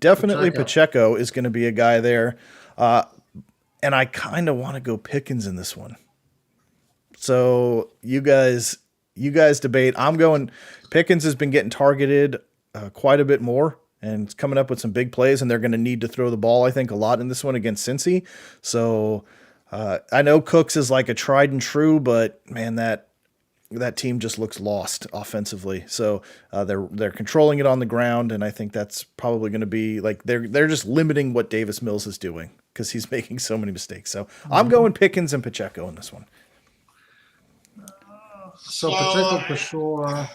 definitely Pacheco is going to be a guy there. And I kind of want to go Pickens in this one. So you guys debate. I'm going Pickens has been getting targeted quite a bit more and it's coming up with some big plays, and they're going to need to throw the ball, I think, a lot in this one against Cincy. So I know Cooks is like a tried and true, but man, that team just looks lost offensively. So they're controlling it on the ground, and I think that's probably going to be like they're just limiting what Davis Mills is doing because he's making so many mistakes. So I'm going Pickens and Pacheco in this one. So Pacheco for sure.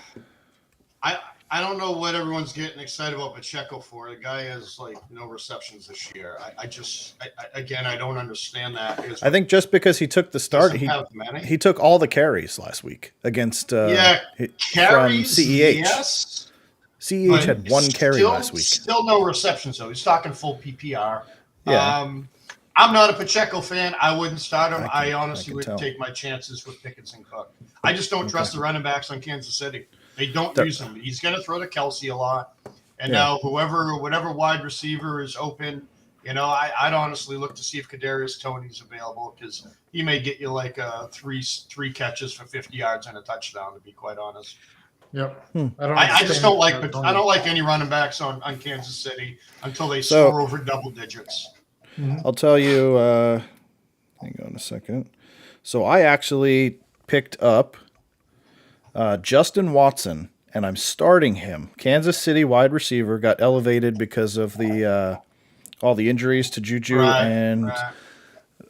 I don't know what everyone's getting excited about Pacheco for. The guy has like no receptions this year. I don't understand that. I think just because he took the start, he took all the carries last week against carries from CEH. Yes, CEH had one carry last week. Still no receptions though. He's talking full PPR. Yeah. I'm not a Pacheco fan. I wouldn't start him. I honestly would take my chances with Pickens and Cook. I just don't trust the running backs on Kansas City. They don't use him. He's going to throw to Kelsey a lot. And now whatever wide receiver is open, I'd honestly look to see if Kadarius Toney's available, because he may get you like three catches for 50 yards and a touchdown, to be quite honest. Yep. I just don't like any running backs on Kansas City until they score over double digits. I'll tell you, hang on a second. So I actually picked up Justin Watson, and I'm starting him. Kansas City wide receiver got elevated because of the all the injuries to Juju and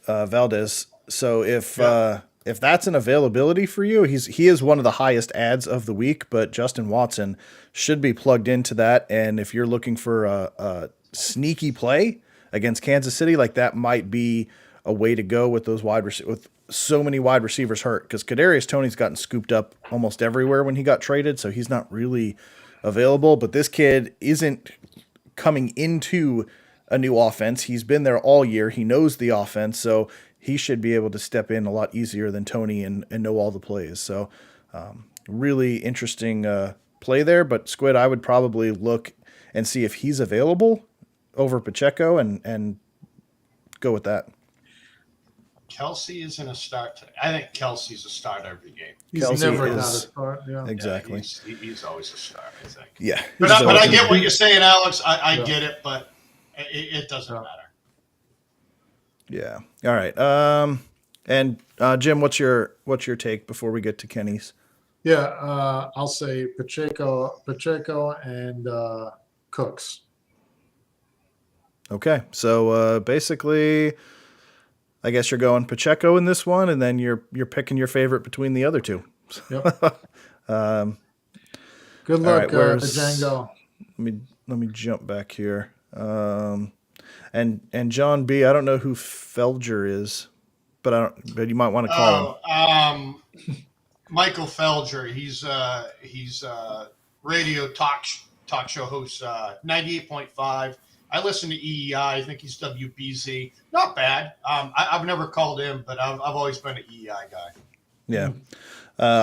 Valdez. So if that's an availability for you, he is one of the highest ads of the week, but Justin Watson should be plugged into that. And if you're looking for a sneaky play against Kansas City, like that might be a way to go with those with so many wide receivers hurt, because Kadarius Toney's gotten scooped up almost everywhere when he got traded, so he's not really available. But this kid isn't coming into a new offense. He's been there all year. He knows the offense, so he should be able to step in a lot easier than Toney and know all the plays. So really interesting play there. But Squid, I would probably look and see if he's available over Pacheco and go with that. Kelsey isn't a start. I think Kelsey's a start every game. He's never not a start. Yeah. Exactly. Yeah, he's always a start, I think. Yeah. But I get what you're saying, Alex. I get it, but it doesn't matter. Yeah. All right. And Jim, what's your take before we get to Kenny's? Yeah, I'll say Pacheco and Cooks. Okay. So basically, I guess you're going Pacheco in this one, and then you're picking your favorite between the other two. Yep. Good luck, Django. Let me jump back here. And John B, I don't know who Felger is, but you might want to call him. Michael Felger. He's radio talk show host, 98.5. I listen to EEI. I think he's WBZ. Not bad. I've never called him, but I've always been an EEI guy. Yeah.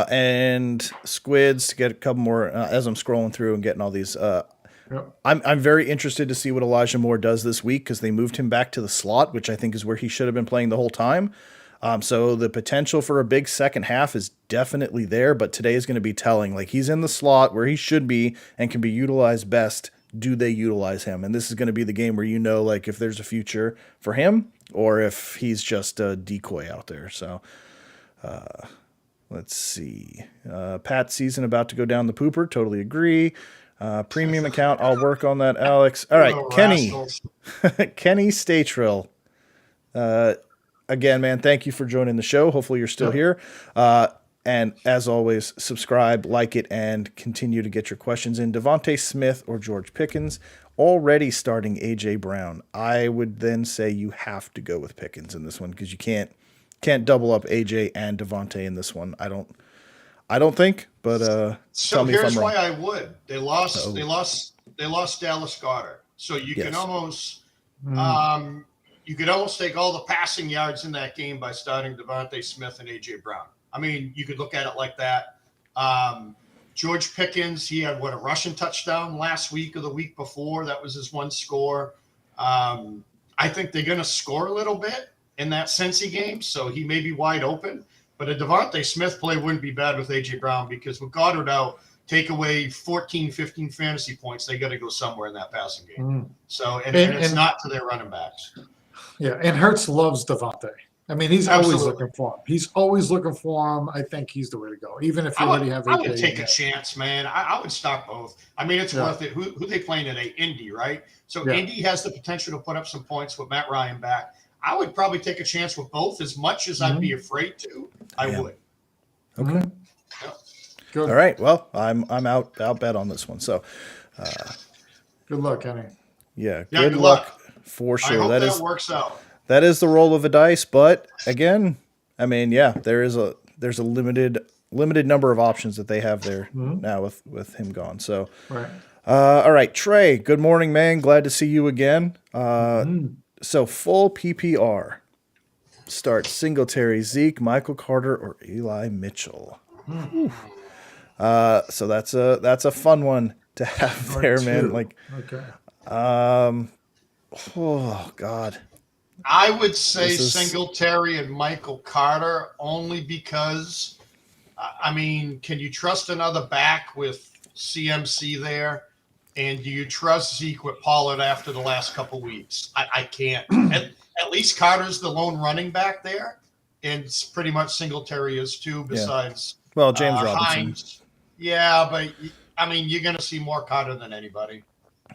And Squids, to get a couple more as I'm scrolling through and getting all these. Yep. I'm very interested to see what Elijah Moore does this week, because they moved him back to the slot, which I think is where he should have been playing the whole time. So the potential for a big second half is definitely there, but today is going to be telling. Like, he's in the slot where he should be and can be utilized best. Do they utilize him? And this is going to be the game where like if there's a future for him or if he's just a decoy out there. So let's see. Pat season about to go down the pooper. Totally agree. Premium account. I'll work on that, Alex. All right, Kenny. Kenny Statrill. Again, man, thank you for joining the show. Hopefully you're still here. And as always, subscribe, like it, and continue to get your questions in. Devontae Smith or George Pickens, already starting A.J. Brown. I would then say you have to go with Pickens in this one, because you can't double up A.J. and Devontae in this one. I don't think, but so tell me if here's I'm wrong. why I would. They lost Dallas Goedert, so you can almost you could almost take all the passing yards in that game by starting Devontae Smith and A.J. Brown. I mean, you could look at it like that. George Pickens, he had a rushing touchdown last week or the week before. That was his one score. I think they're going to score a little bit in that Cincy game, so he may be wide open. But a Devontae Smith play wouldn't be bad with A.J. Brown, because with Goddard out, take away 14, 15 fantasy points, they got to go somewhere in that passing game. So, and it's not to their running backs. Yeah, and Hurts loves Devontae. I mean, he's always looking for him. He's always looking for him. I think he's the way to go, even if you already have. I would take a chance, man. I would start both. I mean, it's worth it. Who they playing today? Indy, right? So Indy has the potential to put up some points with Matt Ryan back. I would probably take a chance with both, as much as I'd be afraid to. I would. Okay. Yeah. Good. All right. Well, I'm out bet on this one. So, good luck, Kenny. Yeah. Good luck for sure. I hope that works out. That is the roll of a dice, but again, I mean, there's a limited number of options that they have there now with him gone. So, right. All right, Trey. Good morning, man. Glad to see you again. So full PPR. Start Singletary, Zeke, Michael Carter, or Eli Mitchell. So that's a fun one to have there, man. Like, okay. oh God. I would say Singletary and Michael Carter only because, I mean, can you trust another back with CMC there? And do you trust Zeke with Pollard after the last couple weeks? I can't. At least Carter's the lone running back there, and it's pretty much Singletary is too. Besides, James Robinson. Hines. Yeah, but I mean, you're going to see more Carter than anybody.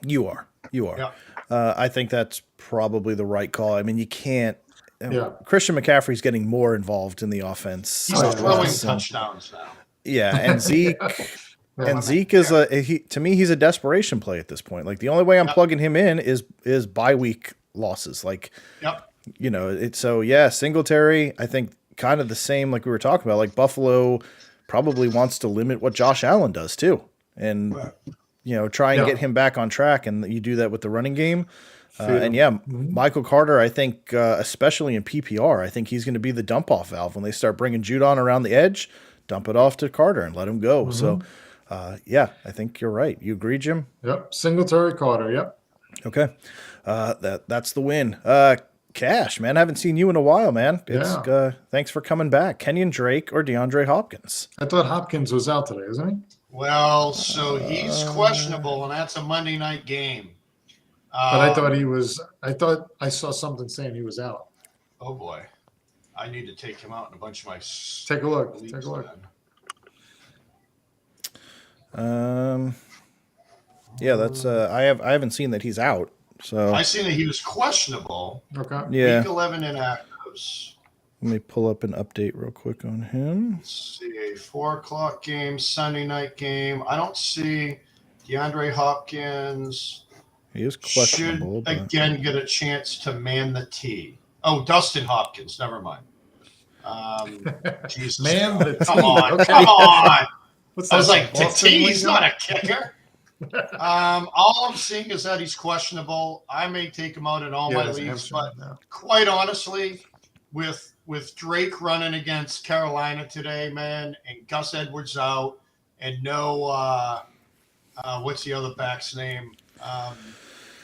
You are. Yeah. I think that's probably the right call. I mean, you can't. Yeah. Christian McCaffrey's getting more involved in the offense. He's throwing touchdowns now. Yeah, and Zeke. And Zeke is to me, he's a desperation play at this point. Like the only way I'm plugging him in is bye week losses. Like, Singletary, I think kind of the same, like we were talking about, like Buffalo probably wants to limit what Josh Allen does too. And, try and get him back on track. And you do that with the running game. Michael Carter, I think, especially in PPR, I think he's going to be the dump off valve when they start bringing Judon around the edge, dump it off to Carter and let him go. Mm-hmm. So, I think you're right. You agree, Jim? Yep. Singletary Carter. Yep. Okay. That's the win. Cash, man. I haven't seen you in a while, man. Thanks for coming back. Kenyon Drake or DeAndre Hopkins? I thought Hopkins was out today, isn't he? Well, so he's questionable, and that's a Monday night game. But I thought he was. I thought I saw something saying he was out. Oh boy, I need to take him out in a bunch of my. Take a look. That's I haven't seen that he's out. So I seen that he was questionable. Okay. Yeah. Week 11 inactives. Let me pull up an update real quick on him. Let's see, a 4:00 game, Sunday night game. I don't see DeAndre Hopkins. He is questionable. Should again get a chance to man the tee. Oh, Dustin Hopkins. Never mind. Jesus. Man the tee. Come on. Okay. Come on. What's I was like, Boston he's lingo? not a kicker. All I'm seeing is that he's questionable. I may take him out in all my leagues, but quite honestly, with Drake running against Carolina today, man, and Gus Edwards out, and no, what's the other back's name?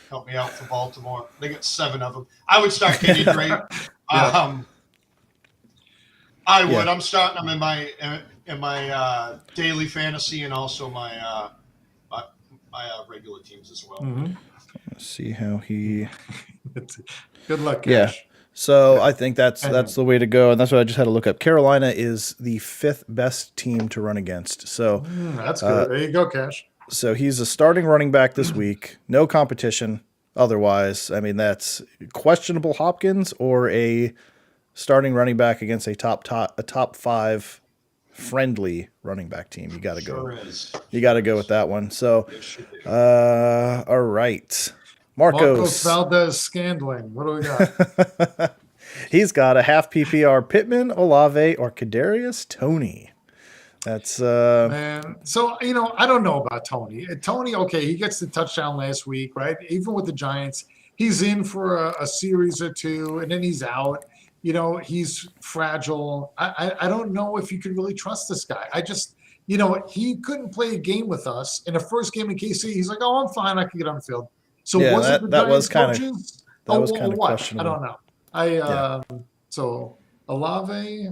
Help me out for Baltimore. They got 7 of them. I would start Kenyon Drake. I would. Yeah. I'm starting them in my daily fantasy and also my regular teams as well. Mm-hmm. Let's see how he. Good luck, Cash. Yeah. So I think that's the way to go, and that's what I just had to look up. Carolina is the 5th best team to run against. So that's good. There you go, Cash. So he's a starting running back this week. No competition otherwise. I mean, that's questionable Hopkins or a starting running back against a top 5 friendly running back team. You got to go. You got to go with that one. So, all right. Marcos Valdes-Scantling. What do we got? He's got a half PPR Pittman, Olave, or Kadarius Toney. That's man. So I don't know about Toney. Toney, okay, he gets the touchdown last week, right? Even with the Giants, he's in for a series or two, and then he's out. He's fragile. I don't know if you can really trust this guy. I just, he couldn't play a game with us in the first game in KC. He's like, oh, I'm fine. I can get on the field. So was it the Giants coaches? That was kind of questionable. I don't know. So Olave.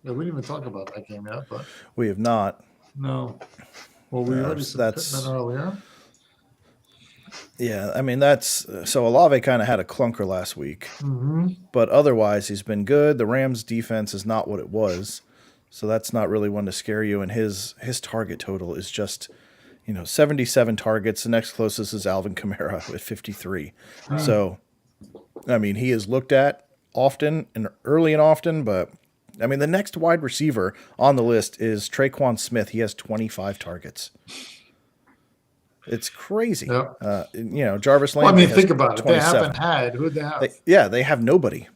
We didn't even talk about that game yet, but we have not. No. Well, we already said Pittman earlier. Yeah, I mean so Olave kind of had a clunker last week, but otherwise he's been good. The Rams' defense is not what it was, so that's not really one to scare you. And his target total is just 77 targets. The next closest is Alvin Kamara with 53. So, I mean, he is looked at often and early and often, but I mean, the next wide receiver on the list is Traquan Smith. He has 25 targets. It's crazy. Yep. Jarvis Landry. Think about it. 27. They haven't had. Who'd they have? They have nobody.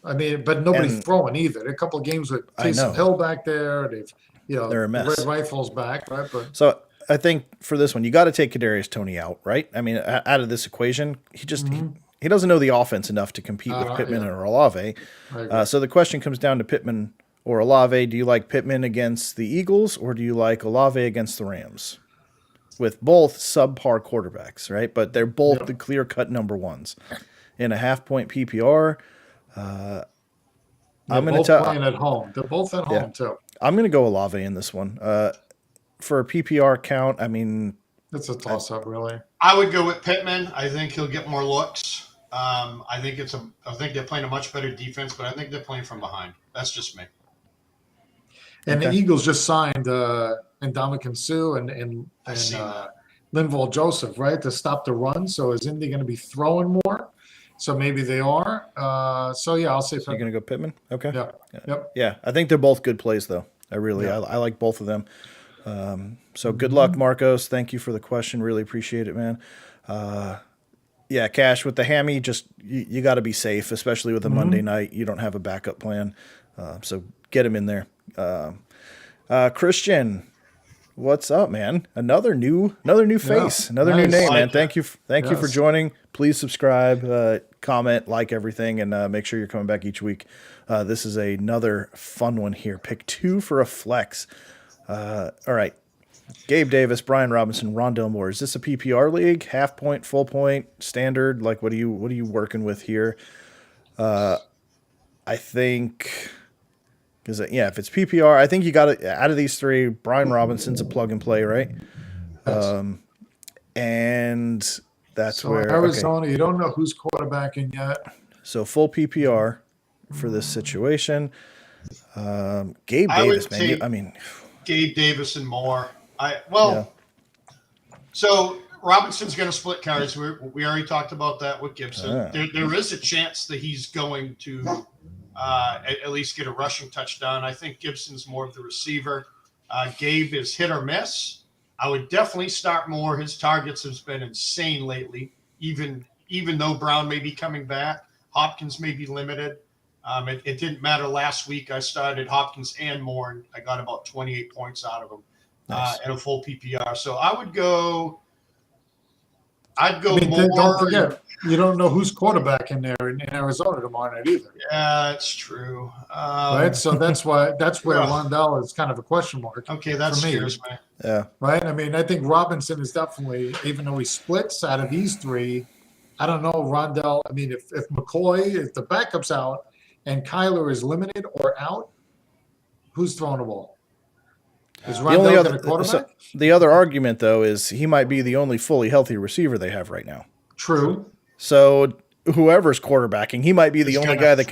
I mean, but nobody's throwing either. There are a couple of games with Taysom Hill back there. They've, they're a mess. Red Rifle's back, right? But so I think for this one, you got to take Kadarius Toney out, right? I mean, out of this equation, he just he doesn't know the offense enough to compete with Pittman or Olave. So the question comes down to Pittman or Olave, do you like Pittman against the Eagles, or do you like Olave against the Rams? With both subpar quarterbacks, right? But they're both the clear-cut number ones. In a half-point PPR, I'm going to tell. Playing at home. They're both at home too. I'm going to go Olave in this one. For a PPR count, I mean, it's a toss-up, really. I would go with Pittman. I think he'll get more looks. I think they're playing a much better defense, but I think they're playing from behind. That's just me. And the Eagles just signed Ndamukong Suh and Linval Joseph, right, to stop the run. So is Indy going to be throwing more? So maybe they are. I'll say Pittman. You're going to go Pittman? Okay. Yeah. Yep. Yeah, I think they're both good plays, though. I like both of them. So good luck, Marcos. Thank you for the question. Really appreciate it, man. Cash, with the hammy, just you got to be safe, especially with a Monday night. You don't have a backup plan. So get him in there. Christian, what's up, man? Another new face, another new name, man. Thank you for joining. Please subscribe, comment, like everything, and make sure you're coming back each week. This is another fun one here. Pick 2 for a flex. All right. Gabe Davis, Brian Robinson, Rondell Moore. Is this a PPR league? Half point, full point, standard? Like, what are you working with here? I think, because if it's PPR, I think you got to, out of these 3, Brian Robinson's a plug and play, right? And that's where Arizona. You don't know who's quarterbacking yet. So full PPR for this situation. Gabe Davis, man. Gabe Davis and Moore. So Robinson's going to split carries. We already talked about that with Gibson. There is a chance that he's going to at least get a rushing touchdown. I think Gibson's more of the receiver. Gabe is hit or miss. I would definitely start Moore. His targets have been insane lately, even though Brown may be coming back. Hopkins may be limited. It didn't matter last week. I started Hopkins and Moore, and I got about 28 points out of them in a full PPR. So I'd go Moore. Don't forget, you don't know who's quarterback in there in Arizona tomorrow night either. Yeah, that's true. Right, so that's where Rondell is kind of a question mark. Okay, that scares me. Yeah. Right. I mean, I think Robinson is definitely, even though he splits out of these 3, I don't know Rondell. I mean, if McCoy, if the backup's out, and Kyler is limited or out, who's throwing the ball? Is Rondell going to quarterback? The other argument, though, is he might be the only fully healthy receiver they have right now. True. So whoever's quarterbacking, he might be the only guy that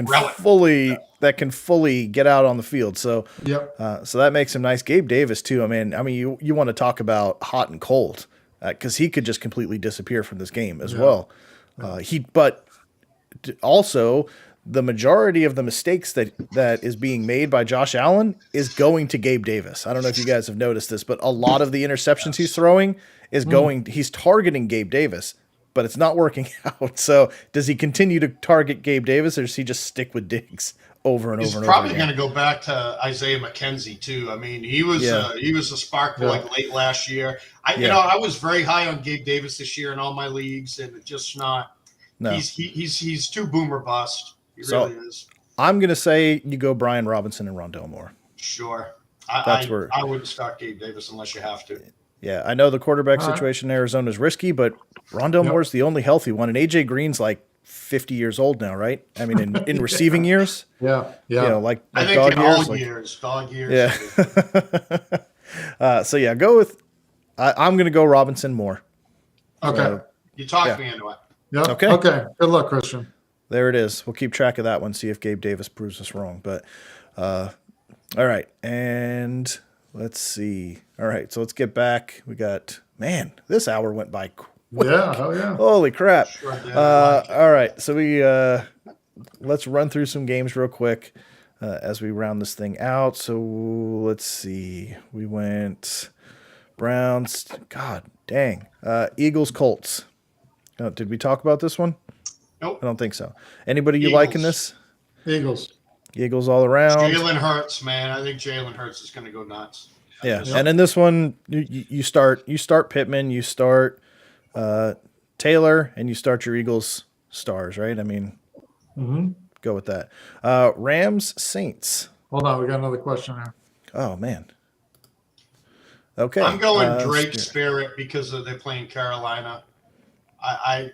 can fully get out on the field. So so that makes him nice. Gabe Davis too. I mean, you want to talk about hot and cold, because he could just completely disappear from this game as well. But also, the majority of the mistakes that is being made by Josh Allen is going to Gabe Davis. I don't know if you guys have noticed this, but a lot of the interceptions he's throwing is he's targeting Gabe Davis, but it's not working out. So does he continue to target Gabe Davis, or does he just stick with Diggs over and over and over? He's probably going to go back to Isaiah McKenzie too. I mean, he was a spark plug late last year. I was very high on Gabe Davis this year in all my leagues, and just not. No. He's too boomer bust. He really is. I'm going to say you go Brian Robinson and Rondell Moore. Sure. I wouldn't start Gabe Davis unless you have to. Yeah, I know the quarterback situation in Arizona is risky, but Rondell Moore's the only healthy one, and AJ Green's like 50 years old now, right? I mean, in receiving years. Yeah. You know, like I think dog in years. Dog years. Yeah. Go with. I'm going to go Robinson Moore. Okay. You talked me into it. Yep. Okay. Okay. Good luck, Christian. There it is. We'll keep track of that one, see if Gabe Davis proves us wrong. But all right. And let's see. All right. So let's get back. We got, this hour went by quick. Yeah. Oh, yeah. Holy crap. Sure did. All right. So let's run through some games real quick as we round this thing out. So let's see. We went Browns. God dang. Eagles, Colts. Oh, did we talk about this one? Nope. I don't think so. Anybody you liking this? Eagles all around. Jalen Hurts, man. I think Jalen Hurts is going to go nuts. Yeah. Yep. And in this one, you start Pittman, you start Taylor, and you start your Eagles stars, right? I mean, go with that. Rams, Saints. Hold on, we got another question here. Oh man. Okay. I'm going Drake Spirit because they're playing Carolina. I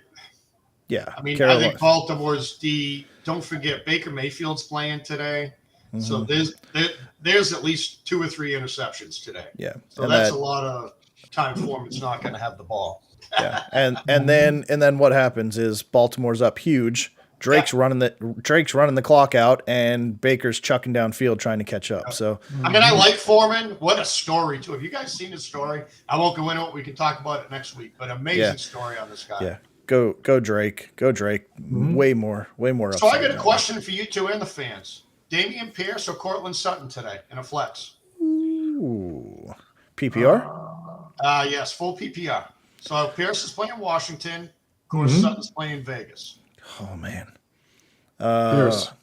mean, I think Baltimore's D. Don't forget Baker Mayfield's playing today, so there's at least 2 or 3 interceptions today. Yeah, so that's a lot of time for him. It's not going to have the ball. Yeah, and then what happens is Baltimore's up huge. Drake's running the clock out, and Baker's chucking downfield trying to catch up. So I mean, I like Foreman. What a story too! Have you guys seen his story? I won't go into it. We can talk about it next week. But amazing story on this guy. Yeah, go Drake, go Drake. Way more. So I got a question for you two and the fans: Damian Pierce or Cortland Sutton today in a flex? Ooh, PPR? Yes, full PPR. So Pierce is playing Washington. Of course, Sutton's playing Vegas. Oh man, Pierce.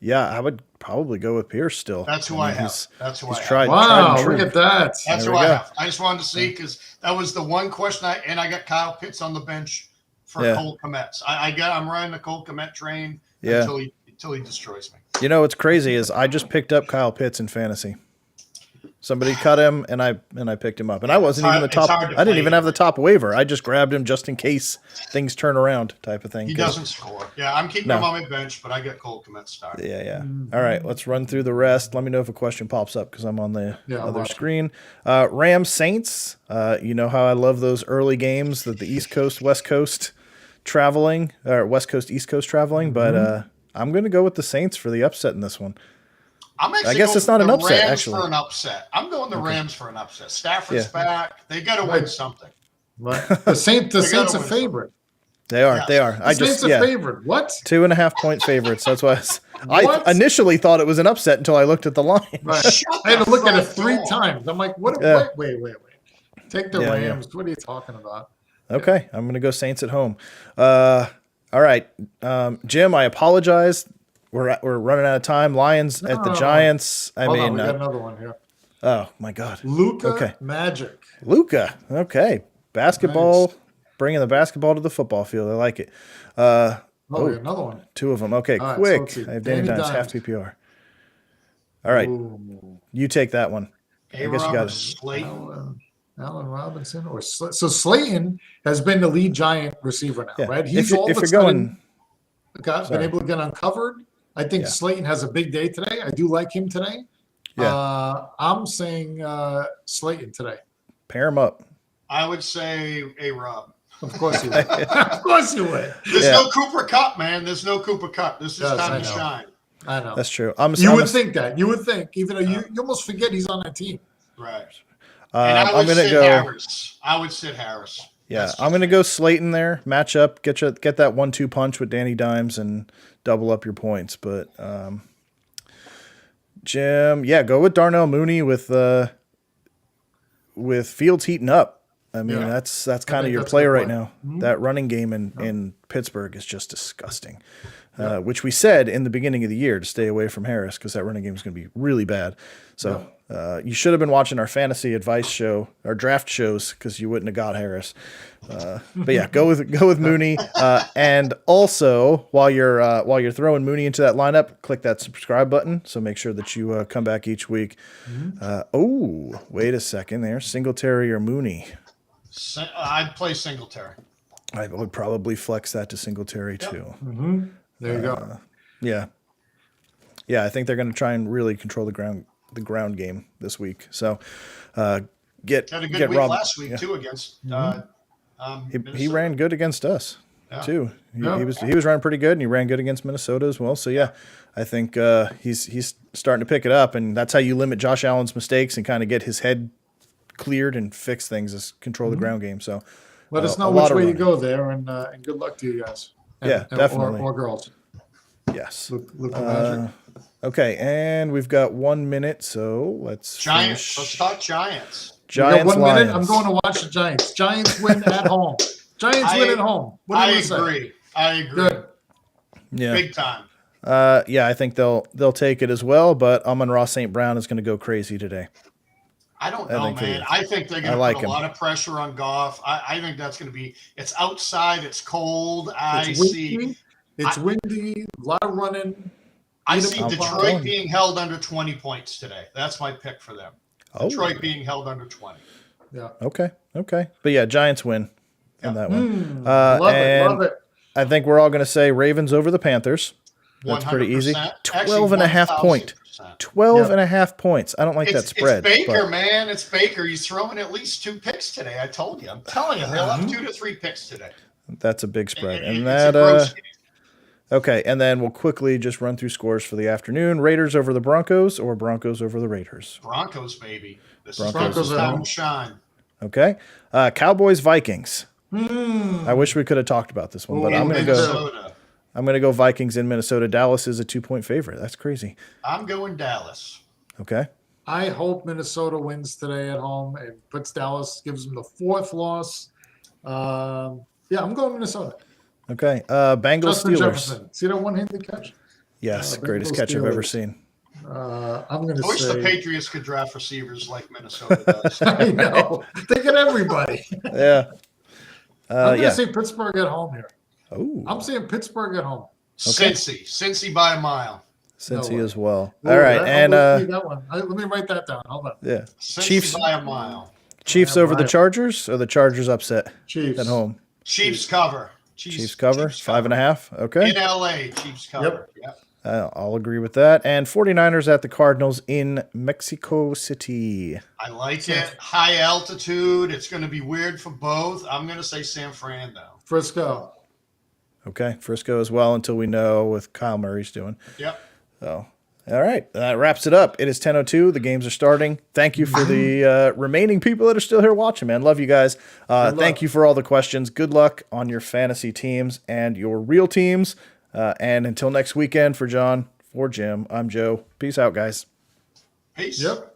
Yeah, I would probably go with Pierce still. That's who I have. That's who I have. Tried Wow, look at that. That's who I have. I just wanted to see because that was the one question I got Kyle Pitts on the bench for Cole Kmet. I'm riding the Cole Kmet train until he destroys me. You know what's crazy is I just picked up Kyle Pitts in fantasy. Somebody cut him, and I picked him up, and I wasn't even the top. I didn't even have the top waiver. I just grabbed him just in case things turn around, type of thing. He doesn't score. Yeah, I'm keeping him on my bench, but I got Cole Kmet started. Yeah. All right, let's run through the rest. Let me know if a question pops up because I'm on the other screen. Rams Saints. You know how I love those early games that the East Coast West Coast traveling, or West Coast East Coast traveling, but I'm going to go with the Saints for the upset in this one. I guess it's not an upset, actually. For an upset. I'm going the Rams for an upset. Stafford's back. They got to win something. Right. The Saints a favorite. They are. They are. The Saints a favorite. What? 2.5 point favorites. That's why I initially thought it was an upset until I looked at the line. Right. I had to look at it 3 times. I'm like, what? Wait. Take the Rams. What are you talking about? Okay, I'm going to go Saints at home. All right, Jim, I apologize. We're running out of time. Lions at the Giants. We got another one here. Oh my God, Luka Magic. Luka. Okay, basketball. Nice. Bringing the basketball to the football field. I like it. We got another one. 2 of them. Okay, all quick. Right, so I have Danny Dimes, half PPR. All right, you take that one. I guess you got it. Slayton. Allen Robinson so Slayton has been the lead Giant receiver now, right? He's been able to get uncovered. I think Slayton has a big day today. I do like him today. Yeah. I'm saying Slayton today. Pair him up. I would say A-Rob. Of course you would. Of course you would. There's no Cooper Kupp, man. There's no Cooper Kupp. This is time to shine. I know. That's true. You would think that. You would think, even though you almost forget he's on that team. Right. And I'm going to go Harris. I would sit Harris. Yeah, I'm going to go Slayton there. Match up, get that 1-2 punch with Danny Dimes and double up your points. But Jim, go with Darnell Mooney with Fields heating up. I mean, that's kind of your play right now. Mm-hmm. That running game in Pittsburgh is just disgusting. Which we said in the beginning of the year to stay away from Harris because that running game is going to be really bad. So you should have been watching our fantasy advice show, our draft shows, because you wouldn't have got Harris. But yeah, go with Mooney. And also, while you're throwing Mooney into that lineup, click that subscribe button. So make sure that you come back each week. Mm-hmm. Wait a second there, Singletary or Mooney? I'd play Singletary. I would probably flex that to Singletary too. Mm-hmm. There you go. Yeah. I think they're going to try and really control the ground game this week. So had a good week last week too against. He ran good against us too. He was running pretty good, and he ran good against Minnesota as well. So I think he's starting to pick it up, and that's how you limit Josh Allen's mistakes and kind of get his head cleared and fix things. Is control the ground game. So let us know which way you go there, and good luck to you guys. Definitely. Or girls. Yes. Look Magic. Okay, and we've got 1 minute, so let's Giants. finish. Let's talk Giants. Giants. 1 minute. I'm going to watch the Giants. Giants win at home. Giants win at home. What do you say? I agree. Good. Yeah. Big time. I think they'll take it as well, but Amon-Ra St. Brown is going to go crazy today. I don't know, man. I think they're going to put a lot of pressure on Goff. I think that's going to be. It's outside. It's cold. It's windy. A lot of running. I Eat 'em see up, Detroit Bob. being held under 20 points today. That's my pick for them. Oh. Detroit being held under 20. Yeah. Okay. But yeah, Giants win in that one. Love and it. I think we're all going to say Ravens over the Panthers. That's pretty easy. 100%. 12 and a half point. 1000%. 12 and a half points. I don't like that spread. It's Baker, but man. It's Baker. He's throwing at least 2 picks today. I told you. I'm telling you, he'll have 2 to 3 picks today. that's a big spread. And It's a that gross game. okay, and then we'll quickly just run through scores for the afternoon. Raiders over the Broncos or Broncos over the Raiders. Broncos, baby. This Broncos is at time home. to shine. Okay. Cowboys Vikings. I wish we could have talked about this one, but I'm going to go Minnesota. I'm going to go Vikings in Minnesota. Dallas is a 2-point favorite. That's crazy. I'm going Dallas. Okay. I hope Minnesota wins today at home and puts Dallas, gives them the 4th loss. Yeah, I'm going Minnesota. Okay. Bengals Justin Steelers. Jefferson. See that one-handed catch? Yes, Bengals greatest catch I've ever Steelers. seen. I'm going to I wish the say. Patriots could draft receivers like Minnesota does. I know. They get everybody. Yeah. I'm going to Yeah. say Pittsburgh at home here. Oh, I'm saying Pittsburgh at home. Cincy by a mile. Cincy way. as well. Ooh, All right, that- and let's see that one. Let me write that down. Hold on. yeah, Cincy Chiefs by a mile. Chiefs Yeah, over the right. Chargers or the Chargers upset Chiefs at home. Chiefs cover. Chiefs cover 5.5. Okay, In LA, Chiefs cover. Yep. I'll agree with that. And 49ers at the Cardinals in Mexico City. I like it. High altitude. It's going to be weird for both. I'm going to say San Fran, though. Frisco. Okay, Frisco as well until we know what Kyle Murray's doing. Yep. So, all right, that wraps it up. It is 10:02. The games are starting. Thank you for the remaining people that are still here watching, man. Love you guys. Thank you for all the questions. Good luck on your fantasy teams and your real teams. And until next weekend, for John, for Jim, I'm Joe. Peace out, guys. Peace. Yep.